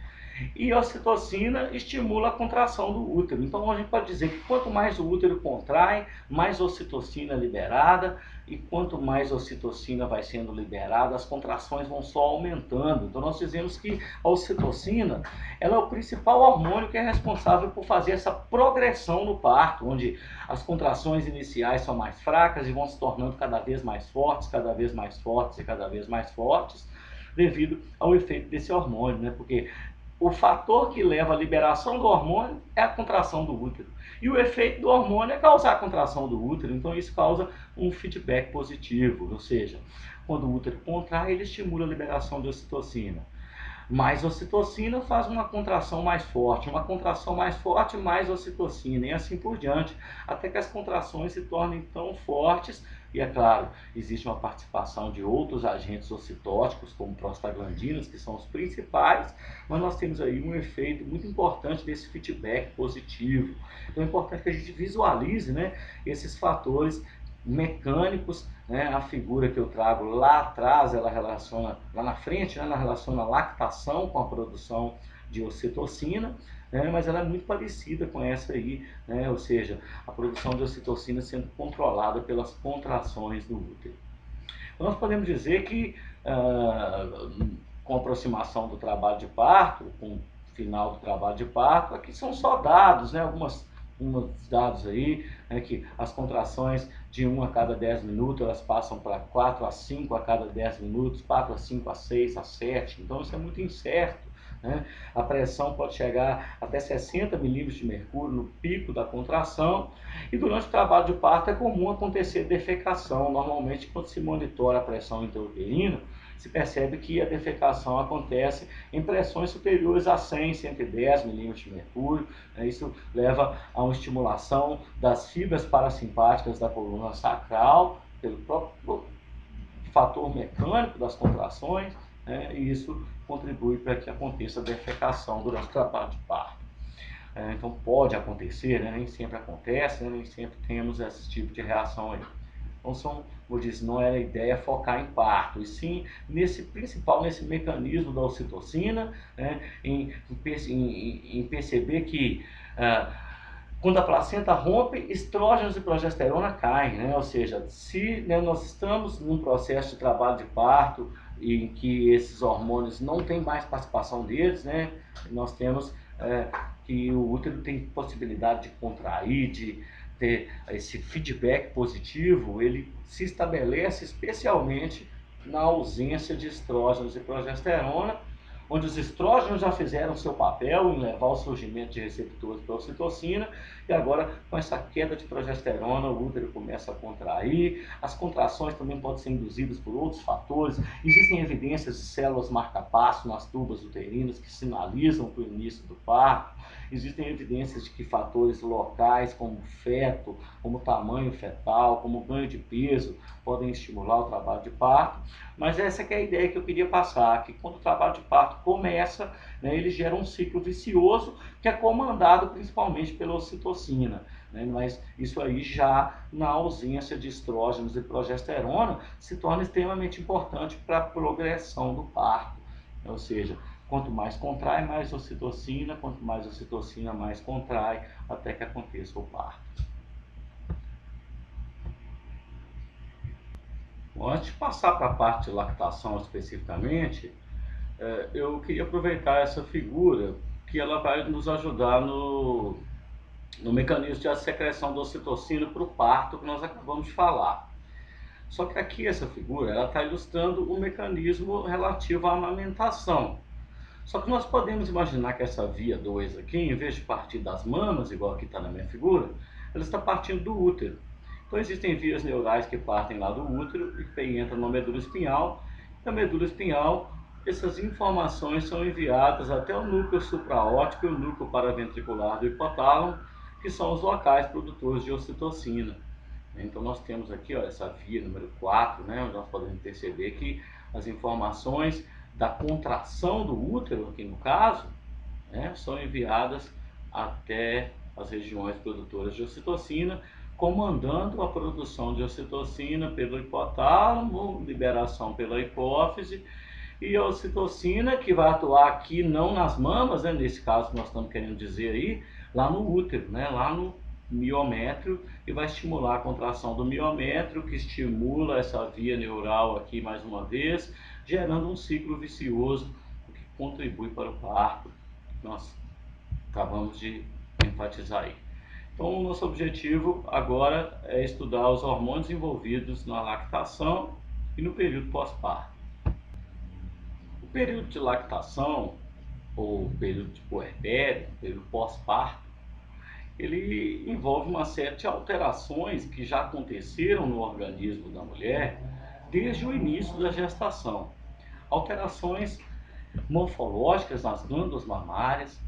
E a ocitocina estimula a contração do útero. Então a gente pode dizer que quanto mais o útero contrai, mais ocitocina é liberada, e quanto mais ocitocina vai sendo liberada, as contrações vão só aumentando. Então nós dizemos que a ocitocina, ela é o principal hormônio que é responsável por fazer essa progressão no parto, onde as contrações iniciais são mais fracas e vão se tornando cada vez mais fortes, cada vez mais fortes e cada vez mais fortes, devido ao efeito desse hormônio, né? Porque o fator que leva à liberação do hormônio é a contração do útero. E o efeito do hormônio é causar a contração do útero. Então isso causa um feedback positivo. Ou seja, quando o útero contrai, ele estimula a liberação de ocitocina. Mais ocitocina faz uma contração mais forte. Uma contração mais forte, mais ocitocina. E assim por diante. Até que as contrações se tornem tão fortes. E é claro, existe uma participação de outros agentes ocitóticos, como prostaglandinas, que são os principais, mas nós temos aí um efeito muito importante desse feedback positivo. Então é importante que a gente visualize, né, esses fatores mecânicos, né? A figura que eu trago lá atrás, ela relaciona, lá na frente, né, ela relaciona a lactação com a produção de ocitocina, né, mas ela é muito parecida com essa aí, né, ou seja, a produção de ocitocina sendo controlada pelas contrações do útero. Então, nós podemos dizer que com a aproximação do trabalho de parto, com o final do trabalho de parto, aqui são só dados, né, alguns dados aí, né, que as contrações de 1 a cada 10 minutos, elas passam para 4 a 5 a cada 10 minutos, 4 a 5 a 6 a 7, então isso é muito incerto, né? A pressão pode chegar até 60 milímetros de mercúrio no pico da contração, e durante o trabalho de parto é comum acontecer defecação. Normalmente, quando se monitora a pressão intrauterina, se percebe que a defecação acontece em pressões superiores a 100, 110 milímetros de mercúrio. Isso leva a uma estimulação das fibras parasimpáticas da coluna sacral, pelo próprio fator mecânico das contrações, e isso contribui para que aconteça a defecação durante o trabalho de parto. Então pode acontecer, nem sempre acontece, nem sempre temos esse tipo de reação aí. Então como eu disse, não era a ideia focar em parto, e sim nesse mecanismo da ocitocina, em perceber que quando a placenta rompe, estrógenos e progesterona caem, ou seja, se nós estamos num processo de trabalho de parto em que esses hormônios não têm mais participação deles, nós temos que o útero tem possibilidade de contrair, de ter esse feedback positivo, ele se estabelece especialmente na ausência de estrógenos e progesterona, onde os estrógenos já fizeram seu papel em levar ao surgimento de receptores para a ocitocina, e agora com essa queda de progesterona o útero começa a contrair. As contrações também podem ser induzidas por outros fatores. Existem evidências de células marca-passo nas tubas uterinas que sinalizam para o início do parto. Existem evidências de que fatores locais, como feto, como tamanho fetal, como ganho de peso, podem estimular o trabalho de parto. Mas essa que é a ideia que eu queria passar, que quando o trabalho de parto começa, ele gera um ciclo vicioso que é comandado principalmente pela ocitocina. Mas isso aí já na ausência de estrógenos e progesterona se torna extremamente importante para a progressão do parto. Ou seja, quanto mais contrai, mais ocitocina, quanto mais ocitocina, mais contrai, até que aconteça o parto. Bom, antes de passar para a parte de lactação especificamente, eu queria aproveitar essa figura, que ela vai nos ajudar no mecanismo de secreção da ocitocina para o parto que nós acabamos de falar. Só que aqui essa figura ela está ilustrando o mecanismo relativo à amamentação. Só que nós podemos imaginar que essa via 2 aqui, em vez de partir das mamas, igual aqui está na minha figura, ela está partindo do útero. Então existem vias neurais que partem lá do útero e que entram na medula espinhal. Na medula espinhal, essas informações são enviadas até o núcleo supraóptico e o núcleo paraventricular do hipotálamo, que são os locais produtores de ocitocina. Então nós temos aqui essa via número 4, onde nós podemos perceber que as informações da contração do útero, aqui no caso, são enviadas até as regiões produtoras de ocitocina, comandando a produção de ocitocina pelo hipotálamo, liberação pela hipófise, e a ocitocina que vai atuar aqui não nas mamas, nesse caso nós estamos querendo dizer aí, lá no útero, lá no miométrio, e vai estimular a contração do miométrio, que estimula essa via neural aqui mais uma vez, gerando um ciclo vicioso que contribui para o parto que nós acabamos de enfatizar aí. Então o nosso objetivo agora é estudar os hormônios envolvidos na lactação e no período pós-parto. O período de lactação, ou período de puerpério, período pós-parto, ele envolve uma série de alterações que já aconteceram no organismo da mulher desde o início da gestação. Alterações morfológicas nas glândulas mamárias,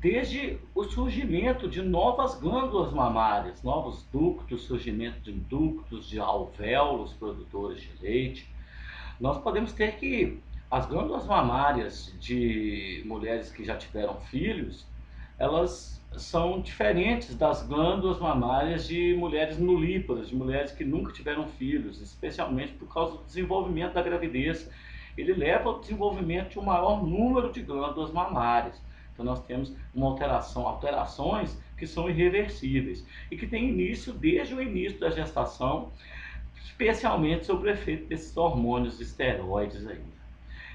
desde o surgimento de novas glândulas mamárias, novos ductos, surgimento de ductos, de alvéolos produtores de leite. Nós podemos ter que as glândulas mamárias de mulheres que já tiveram filhos, elas são diferentes das glândulas mamárias de mulheres nulíparas, de mulheres que nunca tiveram filhos, especialmente por causa do desenvolvimento da gravidez. Ele leva ao desenvolvimento de um maior número de glândulas mamárias. Então nós temos alterações que são irreversíveis e que têm início desde o início da gestação, especialmente sob o efeito desses hormônios esteroides aí.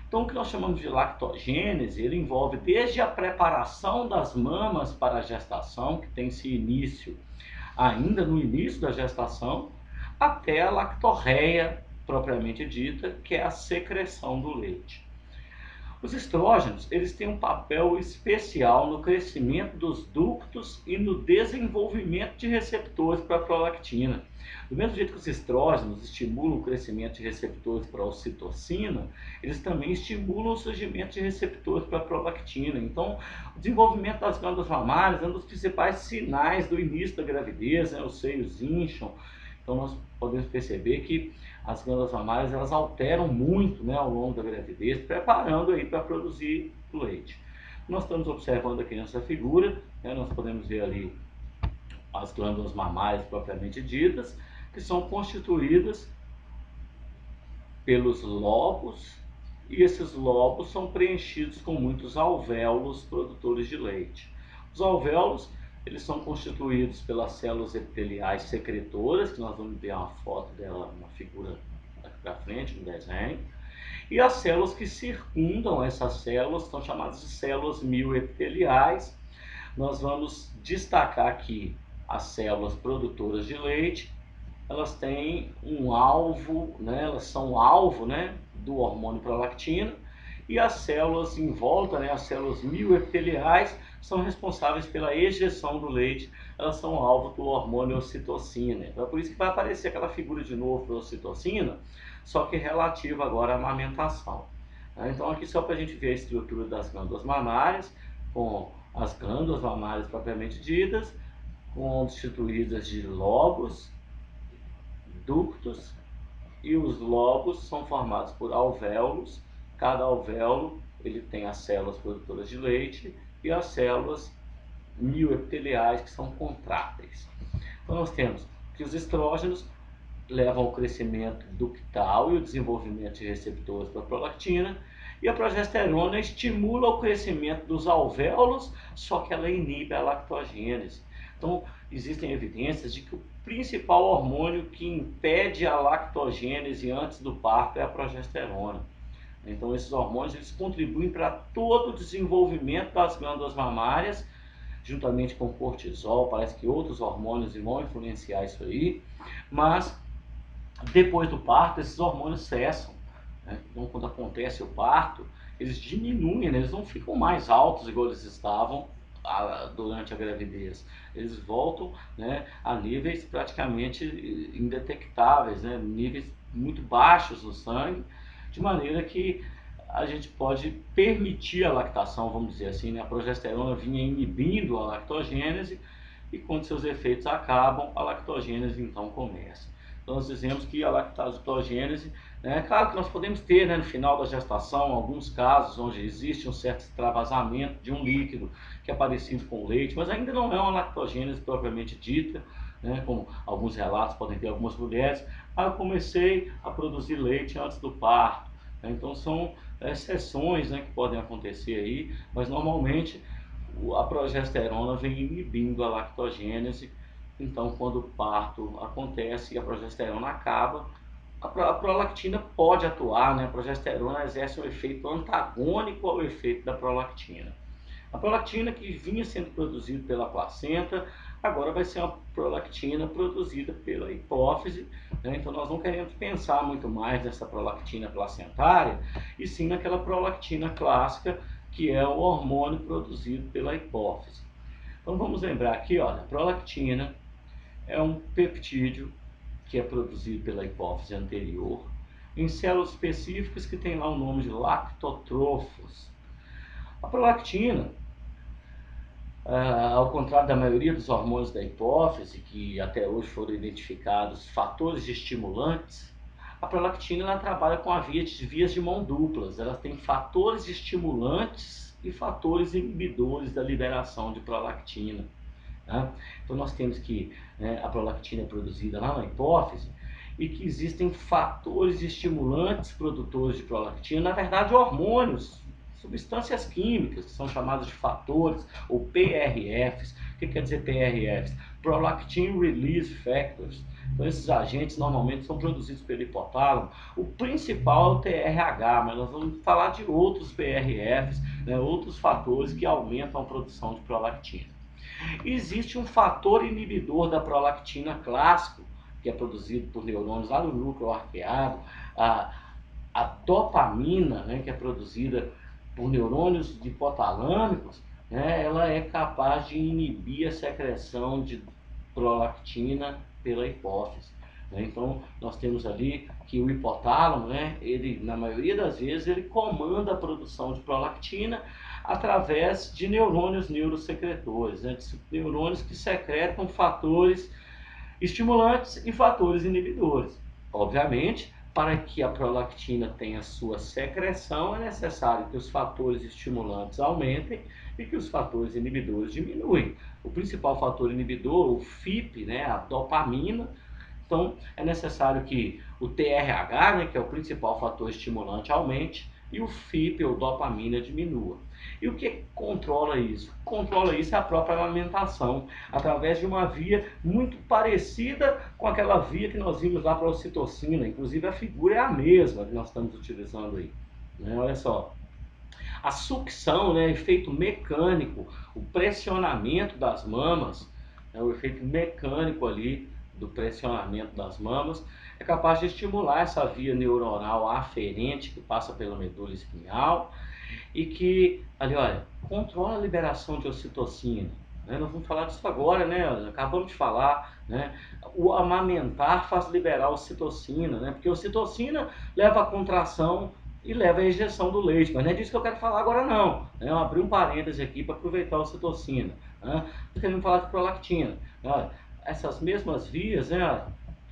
Então o que nós chamamos de lactogênese, ele envolve desde a preparação das mamas para a gestação, que tem esse início ainda no início da gestação, até a lactorreia propriamente dita, que é a secreção do leite. Os estrógenos, eles têm um papel especial no crescimento dos ductos e no desenvolvimento de receptores para a prolactina. Do mesmo jeito que os estrógenos estimulam o crescimento de receptores para a ocitocina, eles também estimulam o surgimento de receptores para a prolactina. Então, o desenvolvimento das glândulas mamárias é um dos principais sinais do início da gravidez, né? Os seios incham. Então, nós podemos perceber que as glândulas mamárias elas alteram muito, né, ao longo da gravidez, preparando aí para produzir o leite. Nós estamos observando aqui nessa figura, né, nós podemos ver ali as glândulas mamárias propriamente ditas, que são constituídas pelos lobos, e esses lobos são preenchidos com muitos alvéolos produtores de leite. Os alvéolos eles são constituídos pelas células epiteliais secretoras, que nós vamos ver uma foto dela, uma figura aqui para frente, no desenho. E as células que circundam essas células são chamadas de células mioepiteliais. Nós vamos destacar aqui as células produtoras de leite. Elas têm um alvo, né? Elas são alvo, né, do hormônio prolactina. E as células em volta, né, as células mioepiteliais, são responsáveis pela ejeção do leite, elas são alvo do hormônio ocitocina. Então é por isso que vai aparecer aquela figura de novo da ocitocina, só que relativa agora à amamentação. Então aqui só para a gente ver a estrutura das glândulas mamárias, com as glândulas mamárias propriamente ditas, constituídas de lobos, ductos, e os lobos são formados por alvéolos. Cada alvéolo ele tem as células produtoras de leite e as células mioepiteliais, que são contráteis. Então nós temos que os estrógenos levam ao crescimento ductal e o desenvolvimento de receptores para a prolactina, e a progesterona estimula o crescimento dos alvéolos, só que ela inibe a lactogênese. Então existem evidências de que o principal hormônio que impede a lactogênese antes do parto é a progesterona. Então esses hormônios eles contribuem para todo o desenvolvimento das glândulas mamárias, juntamente com o cortisol. Parece que outros hormônios vão influenciar isso aí, mas depois do parto esses hormônios cessam, né? Então quando acontece o parto, eles diminuem, né? Eles não ficam mais altos igual eles estavam durante a gravidez. Eles voltam, né, a níveis praticamente indetectáveis, né? Níveis muito baixos no sangue, de maneira que a gente pode permitir a lactação, vamos dizer assim, né? A progesterona vinha inibindo a lactogênese, e quando seus efeitos acabam, a lactogênese então começa. Então nós dizemos que a lactogênese, né, claro que nós podemos ter, né, no final da gestação alguns casos onde existe um certo extravasamento de um líquido que é parecido com o leite, mas ainda não é uma lactogênese propriamente dita, né, como alguns relatos podem ter algumas mulheres. Eu comecei a produzir leite antes do parto, né? Então são exceções, né, que podem acontecer aí, mas normalmente a progesterona vem inibindo a lactogênese. Então quando o parto acontece e a progesterona acaba, a prolactina pode atuar, né? A progesterona exerce um efeito antagônico ao efeito da prolactina. A prolactina que vinha sendo produzida pela placenta, agora vai ser uma prolactina produzida pela hipófise, né? Então nós não queremos pensar muito mais nessa prolactina placentária, e sim naquela prolactina clássica, que é o hormônio produzido pela hipófise. Então vamos lembrar aqui, olha, a prolactina é um peptídeo que é produzido pela hipófise anterior, em células específicas que tem lá o nome de lactotrofos. A prolactina, ao contrário da maioria dos hormônios da hipófise, que até hoje foram identificados fatores estimulantes, a prolactina ela trabalha com vias de mão duplas. Ela tem fatores estimulantes e fatores inibidores da liberação de prolactina. Tá? Então nós temos que, né, a prolactina é produzida lá na hipófise, e que existem fatores estimulantes produtores de prolactina, na verdade hormônios, substâncias químicas, que são chamadas de fatores, ou PRFs. O que quer dizer PRFs? Prolactin Release Factors. Então esses agentes normalmente são produzidos pelo hipotálamo. O principal é o TRH, mas nós vamos falar de outros PRFs, né, outros fatores que aumentam a produção de prolactina. Existe um fator inibidor da prolactina clássico, que é produzido por neurônios lá no núcleo arqueado, a dopamina, né, que é produzida por neurônios hipotalâmicos, né, ela é capaz de inibir a secreção de prolactina pela hipófise. Né? Então, nós temos ali que o hipotálamo, né, ele, na maioria das vezes, ele comanda a produção de prolactina através de neurônios neurosecretores, né, de neurônios que secretam fatores estimulantes e fatores inibidores. Obviamente, para que a prolactina tenha sua secreção, é necessário que os fatores estimulantes aumentem e que os fatores inibidores diminuem. O principal fator inibidor, o FIP, né, a dopamina. Então, é necessário que o TRH, né, que é o principal fator estimulante, aumente e o FIP, ou dopamina, diminua. E o que controla isso? Controla isso é a própria amamentação, através de uma via muito parecida com aquela via que nós vimos lá para a ocitocina. Inclusive, a figura é a mesma que nós estamos utilizando aí. Né? Olha só. A sucção, né, efeito mecânico, o pressionamento das mamas, né, o efeito mecânico ali do pressionamento das mamas, é capaz de estimular essa via neuronal aferente que passa pela medula espinhal e que, ali, olha, controla a liberação de ocitocina. Né? Nós vamos falar disso agora, né? Acabamos de falar, né? O amamentar faz liberar a ocitocina, né? Porque a ocitocina leva à contração e leva à injeção do leite, mas não é disso que eu quero falar agora não. Né? Eu abri um parêntese aqui para aproveitar a ocitocina. Né? Estou querendo falar de prolactina. Olha, essas mesmas vias, né,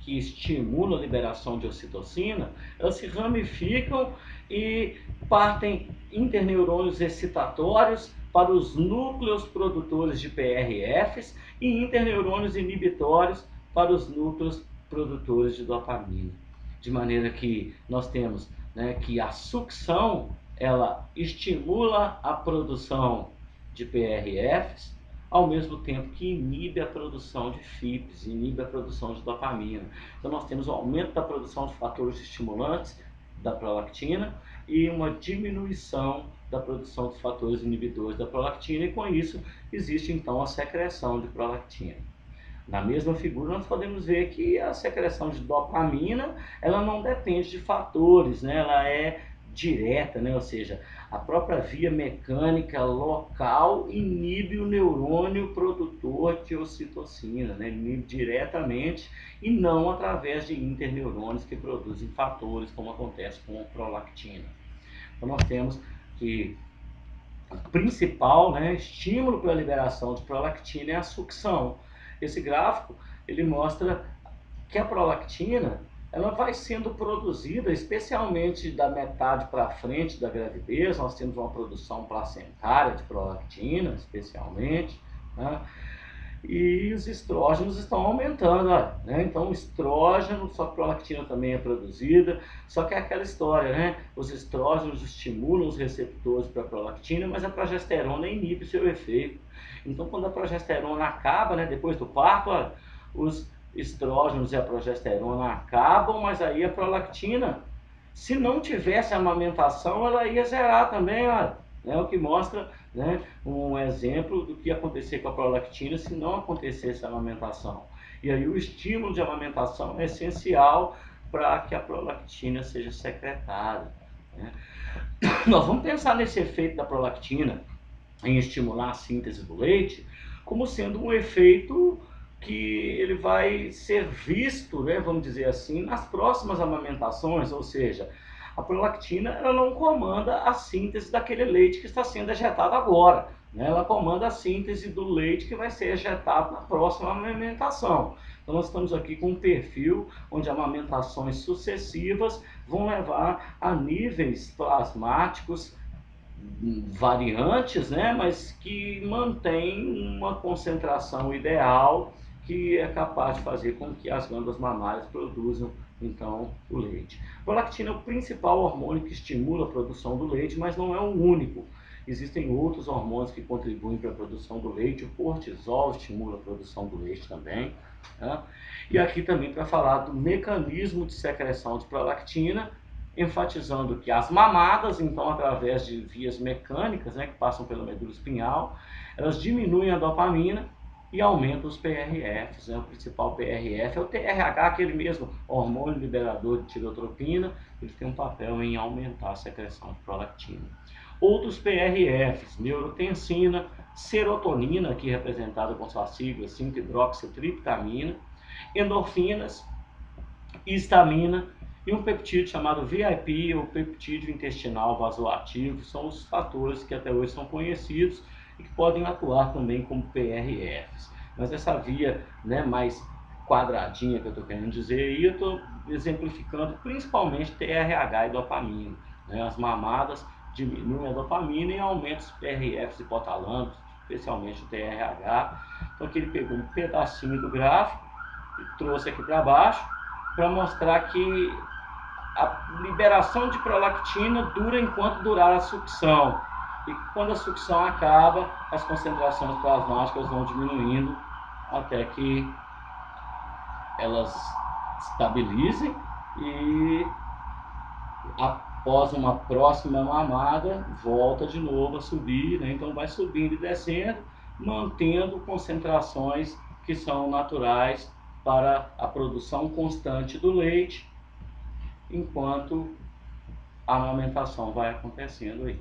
que estimulam a liberação de ocitocina, elas se ramificam e partem interneurônios excitatórios para os núcleos produtores de PRFs e interneurônios inibitórios para os núcleos produtores de dopamina. De maneira que nós temos, né, que a sucção ela estimula a produção de PRFs, ao mesmo tempo que inibe a produção de FIPs, inibe a produção de dopamina. Então nós temos o aumento da produção de fatores estimulantes da prolactina e uma diminuição da produção de fatores inibidores da prolactina, e com isso existe então a secreção de prolactina. Na mesma figura nós podemos ver que a secreção de dopamina ela não depende de fatores, né? Ela é direta, né? Ou seja, a própria via mecânica local inibe o neurônio produtor de ocitocina, né? Inibe diretamente e não através de interneurônios que produzem fatores, como acontece com a prolactina. Então nós temos que o principal, né, estímulo para a liberação de prolactina é a sucção. Esse gráfico ele mostra que a prolactina ela vai sendo produzida, especialmente da metade para frente da gravidez. Nós temos uma produção placentária de prolactina, especialmente, né? E os estrógenos estão aumentando, né? Então o estrógeno, só que a prolactina também é produzida, só que é aquela história, né? Os estrógenos estimulam os receptores para a prolactina, mas a progesterona inibe seu efeito. Então quando a progesterona acaba, né, depois do parto, os estrógenos e a progesterona acabam, mas aí a prolactina, se não tivesse amamentação, ela ia zerar também, né? O que mostra, né, um exemplo do que ia acontecer com a prolactina se não acontecesse a amamentação. E aí o estímulo de amamentação é essencial para que a prolactina seja secretada, né? Nós vamos pensar nesse efeito da prolactina em estimular a síntese do leite como sendo um efeito que ele vai ser visto, né, vamos dizer assim, nas próximas amamentações, ou seja, a prolactina ela não comanda a síntese daquele leite que está sendo ejetado agora, né? Ela comanda a síntese do leite que vai ser ejetado na próxima amamentação. Então nós estamos aqui com um perfil onde amamentações sucessivas vão levar a níveis plasmáticos variantes, né? Mas que mantém uma concentração ideal que é capaz de fazer com que as glândulas mamárias produzam então o leite. A prolactina é o principal hormônio que estimula a produção do leite, mas não é o único. Existem outros hormônios que contribuem para a produção do leite. O cortisol estimula a produção do leite também, né? E aqui também para falar do mecanismo de secreção de prolactina, enfatizando que as mamadas, então através de vias mecânicas, né, que passam pela medula espinhal, elas diminuem a dopamina e aumentam os PRFs, né? O principal PRF é o TRH, aquele mesmo hormônio liberador de tirotropina. Ele tem um papel em aumentar a secreção de prolactina. Outros PRFs, neurotensina, serotonina, aqui representada com sua sigla 5-hidroxitriptamina, endorfinas, histamina e um peptídeo chamado VIP, ou peptídeo intestinal vasoativo. São os fatores que até hoje são conhecidos e que podem atuar também como PRFs. Mas essa via, né, mais quadradinha que eu estou querendo dizer aí, eu estou exemplificando principalmente TRH e dopamina. Né? As mamadas diminuem a dopamina e aumentam os PRFs hipotalâmicos, especialmente o TRH. Então aqui ele pegou um pedacinho do gráfico e trouxe aqui para baixo para mostrar que a liberação de prolactina dura enquanto durar a sucção. E quando a sucção acaba, as concentrações plasmáticas vão diminuindo até que elas estabilizem e após uma próxima mamada volta de novo a subir, né? Então vai subindo e descendo, mantendo concentrações que são naturais para a produção constante do leite enquanto a amamentação vai acontecendo aí.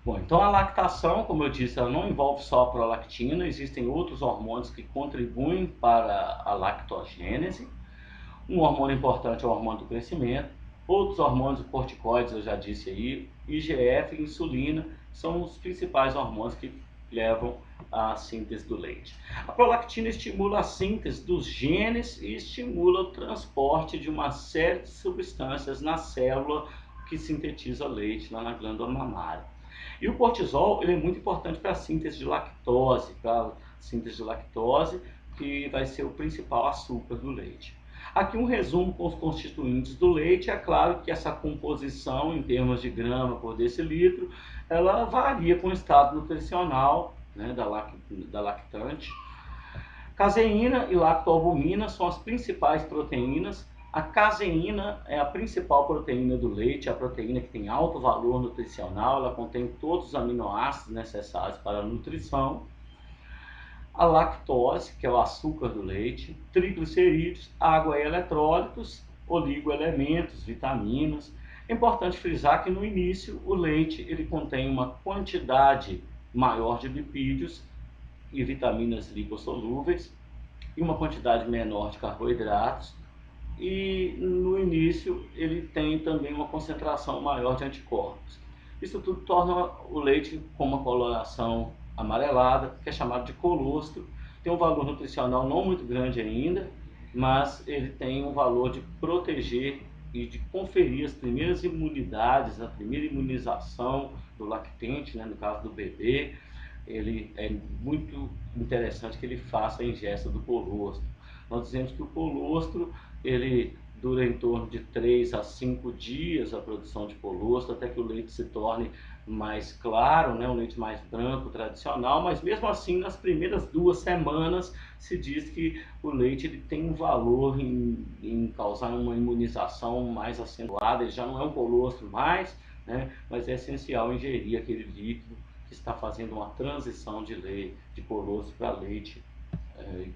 Bom, então a lactação, como eu disse, ela não envolve só a prolactina, existem outros hormônios que contribuem para a lactogênese. Um hormônio importante é o hormônio do crescimento, outros hormônios corticoides, eu já disse aí, IGF e insulina são os principais hormônios que levam à síntese do leite. A prolactina estimula a síntese dos genes e estimula o transporte de uma série de substâncias na célula que sintetiza leite lá na glândula mamária. E o cortisol ele é muito importante para a síntese de lactose, que vai ser o principal açúcar do leite. Aqui um resumo com os constituintes do leite. É claro que essa composição em termos de grama por decilitro, ela varia com o estado nutricional, né, da lactante. Caseína e lactoalbumina são as principais proteínas. A caseína é a principal proteína do leite, a proteína que tem alto valor nutricional, ela contém todos os aminoácidos necessários para a nutrição. A lactose, que é o açúcar do leite, triglicerídeos, água e eletrólitos, oligoelementos, vitaminas. É importante frisar que no início o leite ele contém uma quantidade maior de lipídios e vitaminas lipossolúveis e uma quantidade menor de carboidratos. E no início ele tem também uma concentração maior de anticorpos. Isso tudo torna o leite com uma coloração amarelada, que é chamado de colostro. Tem um valor nutricional não muito grande ainda, mas ele tem um valor de proteger e de conferir as primeiras imunidades, a primeira imunização do lactente, né, no caso do bebê. Ele é muito interessante que ele faça a ingesta do colostro. Nós dizemos que o colostro ele dura em torno de 3 a 5 dias a produção de colostro, até que o leite se torne mais claro, né, um leite mais branco, tradicional, mas mesmo assim nas primeiras 2 semanas se diz que o leite ele tem um valor em causar uma imunização mais acentuada. Ele já não é um colostro mais, né, mas é essencial ingerir aquele líquido que está fazendo uma transição de colostro para leite,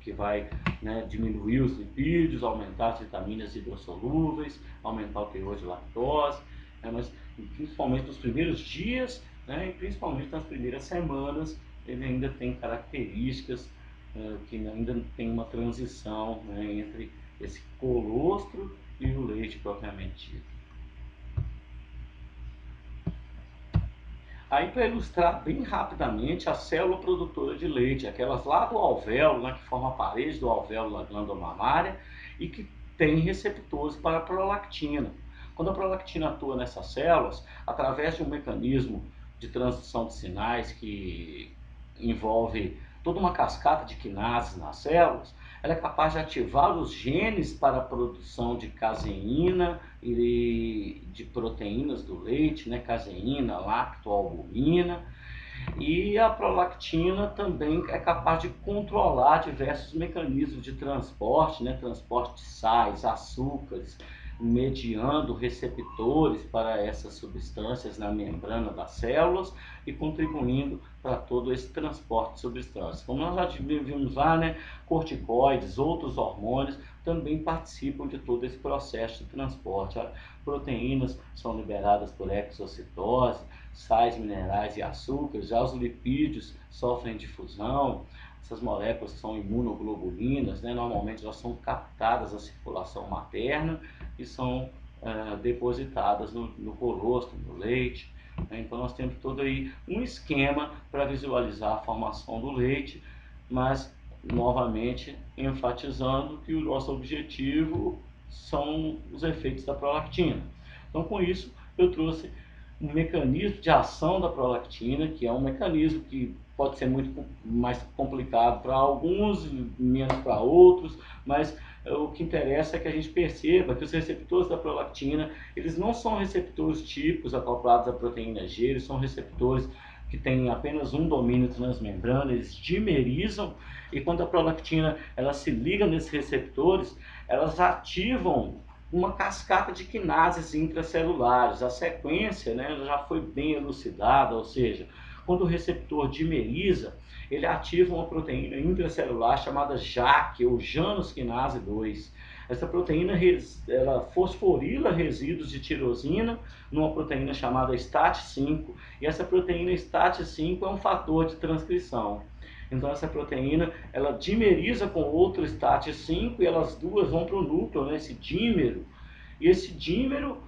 que vai, né, diminuir os lipídios, aumentar as vitaminas hidrossolúveis, aumentar o teor de lactose, né, mas principalmente nos primeiros dias, né, e principalmente nas primeiras semanas, ele ainda tem características que ainda tem uma transição, né, entre esse colostro e o leite propriamente dito. Aí, para ilustrar bem rapidamente, a célula produtora de leite, aquelas lá do alvéolo, né, que formam a parede do alvéolo da glândula mamária e que tem receptores para a prolactina. Quando a prolactina atua nessas células, através de um mecanismo de transição de sinais que envolve toda uma cascata de quinases nas células, ela é capaz de ativar os genes para a produção de caseína e de proteínas do leite, né? Caseína, lactoalbumina. E a prolactina também é capaz de controlar diversos mecanismos de transporte, né? Transporte de sais, açúcares, mediando receptores para essas substâncias na membrana das células e contribuindo para todo esse transporte de substâncias. Como nós já vimos lá, né, corticoides, outros hormônios também participam de todo esse processo de transporte. As proteínas são liberadas por exocitose, sais minerais e açúcares, já os lipídios sofrem difusão. Essas moléculas são imunoglobulinas, né? Normalmente elas são captadas da circulação materna e são depositadas no colostro, no leite. Né? Então nós temos todo aí um esquema para visualizar a formação do leite, mas novamente enfatizando que o nosso objetivo são os efeitos da prolactina. Então com isso eu trouxe um mecanismo de ação da prolactina, que é um mecanismo que pode ser muito mais complicado para alguns, menos para outros, mas o que interessa é que a gente perceba que os receptores da prolactina, eles não são receptores típicos acoplados à proteína G, eles são receptores que têm apenas um domínio transmembrana, eles dimerizam, e quando a prolactina ela se liga nesses receptores, elas ativam uma cascata de quinases intracelulares. A sequência, né, já foi bem elucidada, ou seja, quando o receptor dimeriza, ele ativa uma proteína intracelular chamada JAK, ou Janus quinase 2. Essa proteína ela fosforila resíduos de tirosina numa proteína chamada STAT5, e essa proteína STAT5 é um fator de transcrição. Então essa proteína, ela dimeriza com outro STAT5 e elas duas vão para o núcleo, né, esse dímero. E esse dímero,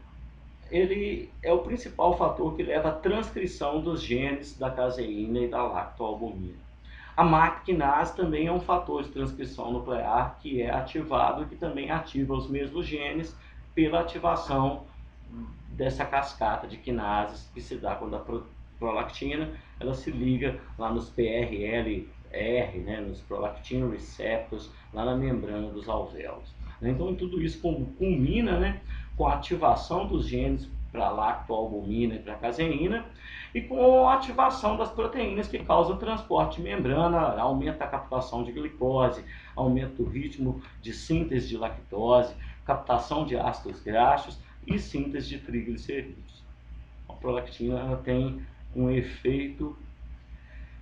ele é o principal fator que leva à transcrição dos genes da caseína e da lactoalbumina. A MAP quinase também é um fator de transcrição nuclear que é ativado e que também ativa os mesmos genes pela ativação dessa cascata de quinases que se dá quando a prolactina ela se liga lá nos PRLR, né, nos prolactin receptors, lá na membrana dos alvéolos. Então tudo isso culmina, né, com a ativação dos genes para lactoalbumina e para caseína, e com a ativação das proteínas que causam transporte de membrana, aumenta a captação de glicose, aumenta o ritmo de síntese de lactose, captação de ácidos graxos e síntese de triglicerídeos. A prolactina ela tem um efeito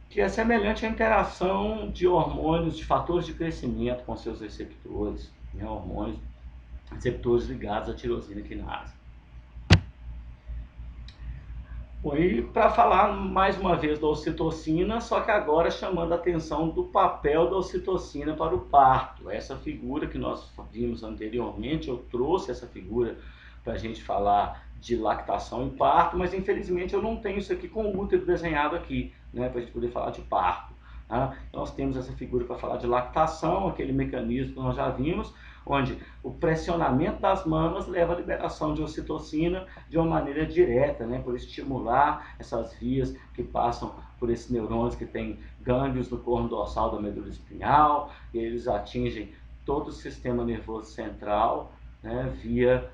que é semelhante à interação de hormônios, de fatores de crescimento com seus receptores, né, hormônios, receptores ligados à tirosina quinase. Bom, e para falar mais uma vez da ocitocina, só que agora chamando a atenção do papel da ocitocina para o parto. Essa figura que nós vimos anteriormente, eu trouxe essa figura para a gente falar de lactação e parto, mas infelizmente eu não tenho isso aqui com o útero desenhado aqui, né, para a gente poder falar de parto. Tá? Nós temos essa figura para falar de lactação, aquele mecanismo que nós já vimos, onde o pressionamento das mamas leva à liberação de ocitocina de uma maneira direta, né, por estimular essas vias que passam por esses neurônios que têm gânglios no corno dorsal da medula espinhal, e eles atingem todo o sistema nervoso central, né, via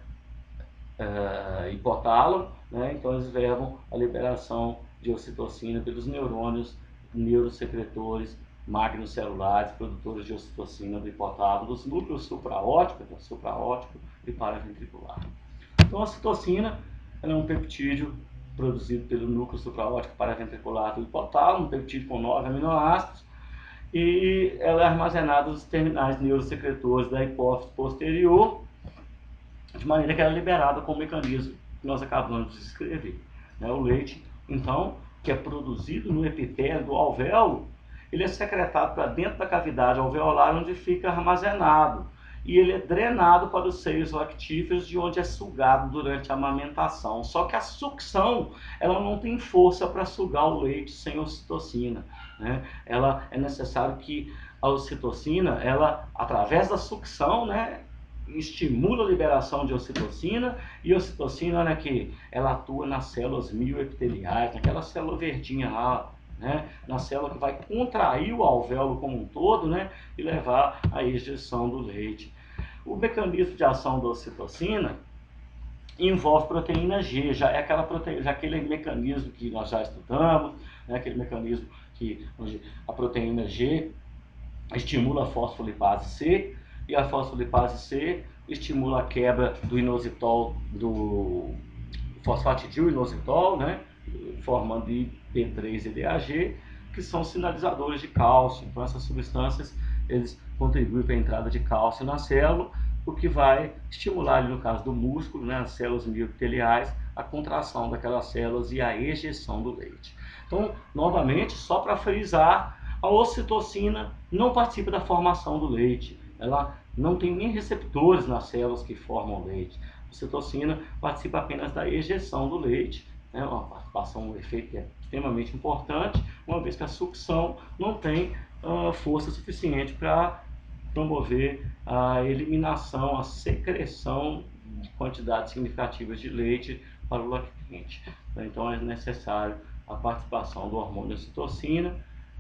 hipotálamo, né, então eles levam a liberação de ocitocina pelos neurônios neurosecretores magnocelulares, produtores de ocitocina do hipotálamo, dos núcleos supraóticos e paraventricular. Então a ocitocina é um peptídeo produzido pelo núcleo supraótico paraventricular do hipotálamo, um peptídeo com 9 aminoácidos, e ela é armazenada nos terminais neurosecretores da hipófise posterior, de maneira que ela é liberada com o mecanismo que nós acabamos de descrever. O leite, então, que é produzido no epitélio do alvéolo, ele é secretado para dentro da cavidade alveolar, onde fica armazenado, e ele é drenado para os seios lactíferos, de onde é sugado durante a amamentação. Só que a sucção, ela não tem força para sugar o leite sem ocitocina, né? Ela é necessário que a ocitocina, ela, através da sucção, né, estimula a liberação de ocitocina, e a ocitocina, olha aqui, ela atua nas células mioepiteliais, naquela célula verdinha lá, né, na célula que vai contrair o alvéolo como um todo, né, e levar à ejeção do leite. O mecanismo de ação da ocitocina envolve proteína G, já é aquele mecanismo que nós já estudamos, né, aquele mecanismo onde a proteína G estimula a fosfolipase C, e a fosfolipase C estimula a quebra do inositol, do fosfatidil-inositol, né, formando IP3 e DHG, que são sinalizadores de cálcio. Então essas substâncias eles contribuem para a entrada de cálcio na célula, o que vai estimular, no caso do músculo, né, as células mioepiteliais, a contração daquelas células e a ejeção do leite. Então, novamente, só para frisar, a ocitocina não participa da formação do leite. Ela não tem nem receptores nas células que formam o leite. A ocitocina participa apenas da ejeção do leite, né, uma participação, um efeito que é extremamente importante, uma vez que a sucção não tem força suficiente para promover a eliminação, a secreção de quantidades significativas de leite para o lactente. Então é necessário a participação do hormônio ocitocina,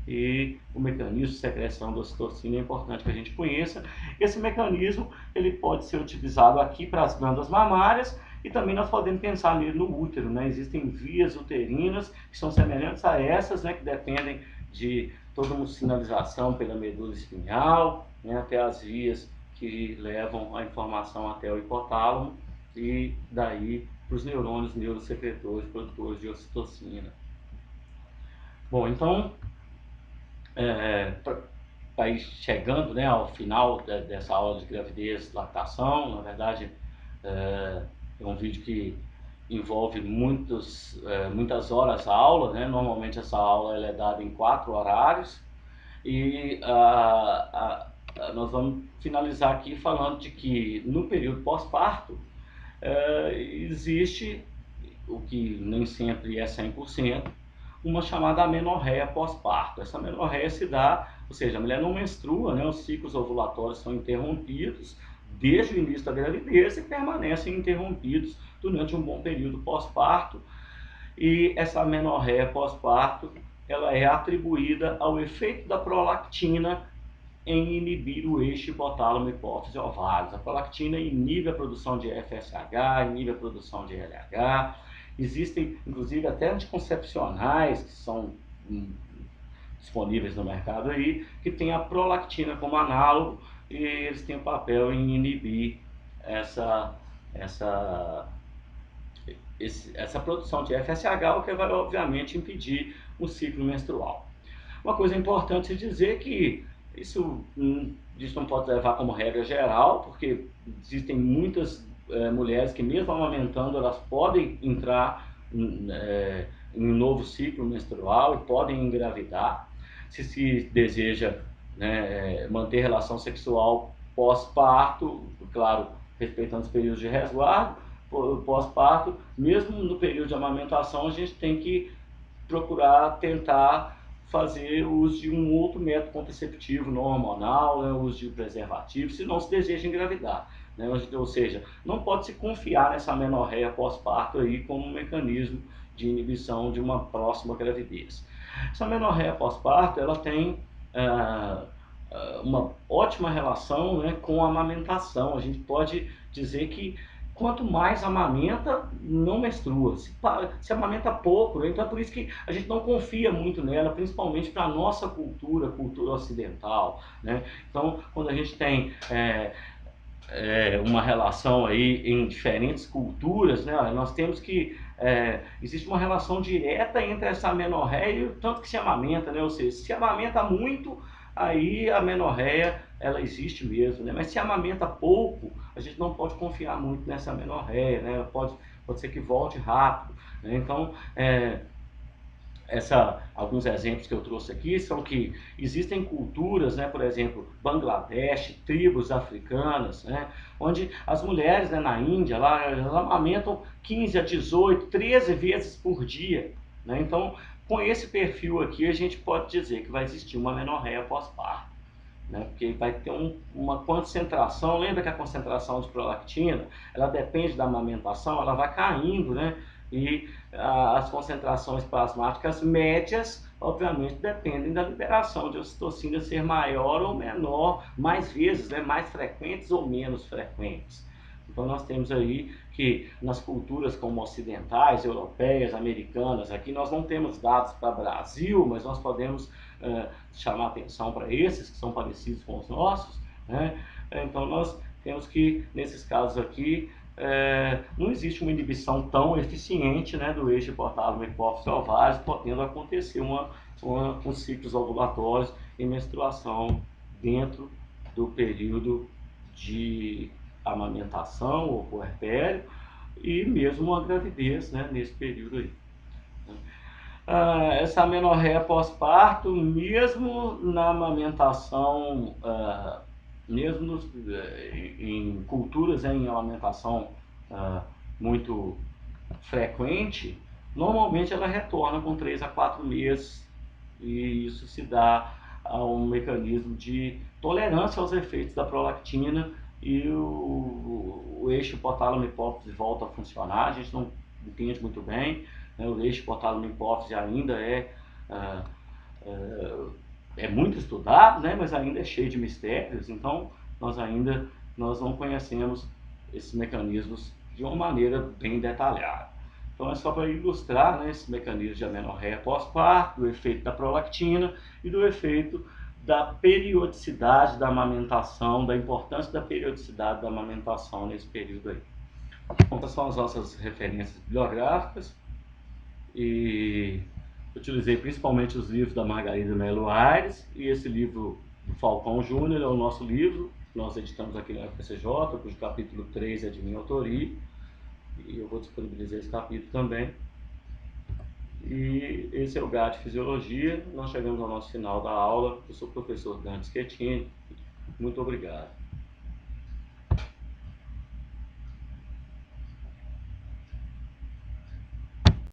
e o mecanismo de secreção da ocitocina é importante que a gente conheça. Esse mecanismo ele pode ser utilizado aqui para as glândulas mamárias, e também nós podemos pensar nele no útero, né? Existem vias uterinas que são semelhantes a essas, né, que dependem de toda uma sinalização pela medula espinhal, né, até as vias que levam a informação até o hipotálamo e daí para os neurônios neurosecretores, produtores de ocitocina. Bom, então, para ir chegando, né, ao final dessa aula de gravidez e lactação, na verdade, é um vídeo que envolve muitas horas a aula, né? Normalmente essa aula ela é dada em 4 horários, e nós vamos finalizar aqui falando de que no período pós-parto existe, o que nem sempre é 100%, uma chamada amenorreia pós-parto. Essa amenorreia se dá, ou seja, a mulher não menstrua, né? Os ciclos ovulatórios são interrompidos desde o início da gravidez e permanecem interrompidos durante um bom período pós-parto. E essa amenorreia pós-parto ela é atribuída ao efeito da prolactina em inibir o eixo hipotálamo, hipófise, ovários. A prolactina inibe a produção de FSH, inibe a produção de LH. Existem, inclusive, até anticoncepcionais que são disponíveis no mercado aí, que tem a prolactina como análogo, e eles têm o papel em inibir essa produção de FSH, o que vai, obviamente, impedir o ciclo menstrual. Uma coisa importante dizer que isso não pode levar como regra geral, porque existem muitas mulheres que, mesmo amamentando, elas podem entrar em um novo ciclo menstrual e podem engravidar. Se deseja, né, manter relação sexual pós-parto, claro, respeitando os períodos de resguardo, pós-parto, mesmo no período de amamentação, a gente tem que procurar tentar fazer uso de um outro método contraceptivo não hormonal, né, uso de preservativo, se não se deseja engravidar. Né? Ou seja, não pode se confiar nessa amenorreia pós-parto aí como um mecanismo de inibição de uma próxima gravidez. Essa amenorreia pós-parto ela tem uma ótima relação, né, com a amamentação. A gente pode dizer que quanto mais amamenta, não menstrua. Se amamenta pouco, então é por isso que a gente não confia muito nela, principalmente para a nossa cultura ocidental, né? Então, quando a gente tem uma relação aí em diferentes culturas, né, nós temos que existe uma relação direta entre essa amenorreia e o tanto que se amamenta, né? Ou seja, se amamenta muito, aí a amenorreia ela existe mesmo, né? Mas se amamenta pouco, a gente não pode confiar muito nessa amenorreia, né? Pode ser que volte rápido, né? Então, alguns exemplos que eu trouxe aqui são que existem culturas, né, por exemplo, Bangladesh, tribos africanas, né, onde as mulheres, né, na Índia, lá, elas amamentam 15 a 18, 13 vezes por dia, né? Então, com esse perfil aqui, a gente pode dizer que vai existir uma amenorreia pós-parto, né? Porque vai ter uma concentração, lembra que a concentração de prolactina, ela depende da amamentação, ela vai caindo, né? E as concentrações plasmáticas médias, obviamente, dependem da liberação de ocitocina ser maior ou menor, mais vezes, né? Mais frequentes ou menos frequentes. Então nós temos aí que nas culturas como ocidentais, europeias, americanas, aqui nós não temos dados para o Brasil, mas nós podemos chamar atenção para esses que são parecidos com os nossos, né? Então nós temos que, nesses casos aqui, não existe uma inibição tão eficiente, né, do eixo hipotálamo hipófise ovários, podendo acontecer uns ciclos ovulatórios e menstruação dentro do período de amamentação ou puerpério e mesmo uma gravidez, né, nesse período aí. Essa amenorreia pós-parto, mesmo na amamentação, mesmo em culturas em amamentação muito frequente, normalmente ela retorna com 3 a 4 meses, e isso se dá a um mecanismo de tolerância aos efeitos da prolactina, e o eixo hipotálamo hipófise volta a funcionar. A gente não entende muito bem, né? O eixo hipotálamo hipófise ainda é muito estudado, né? Mas ainda é cheio de mistérios, então nós não conhecemos esses mecanismos de uma maneira bem detalhada. Então é só para ilustrar, né, esse mecanismo de amenorreia pós-parto, do efeito da prolactina e do efeito da periodicidade da amamentação, da importância da periodicidade da amamentação nesse período aí. Então, essas são as nossas referências bibliográficas, e utilizei principalmente os livros da Margarida Melo Aires, e esse livro do Falcão Júnior é o nosso livro, nós editamos aqui na UFPCJ, cujo capítulo 3 é de minha autoria, e eu vou disponibilizar esse capítulo também. E esse é o GAD Fisiologia. Nós chegamos ao nosso final da aula. Eu sou o professor Dante Schettini. Muito obrigado.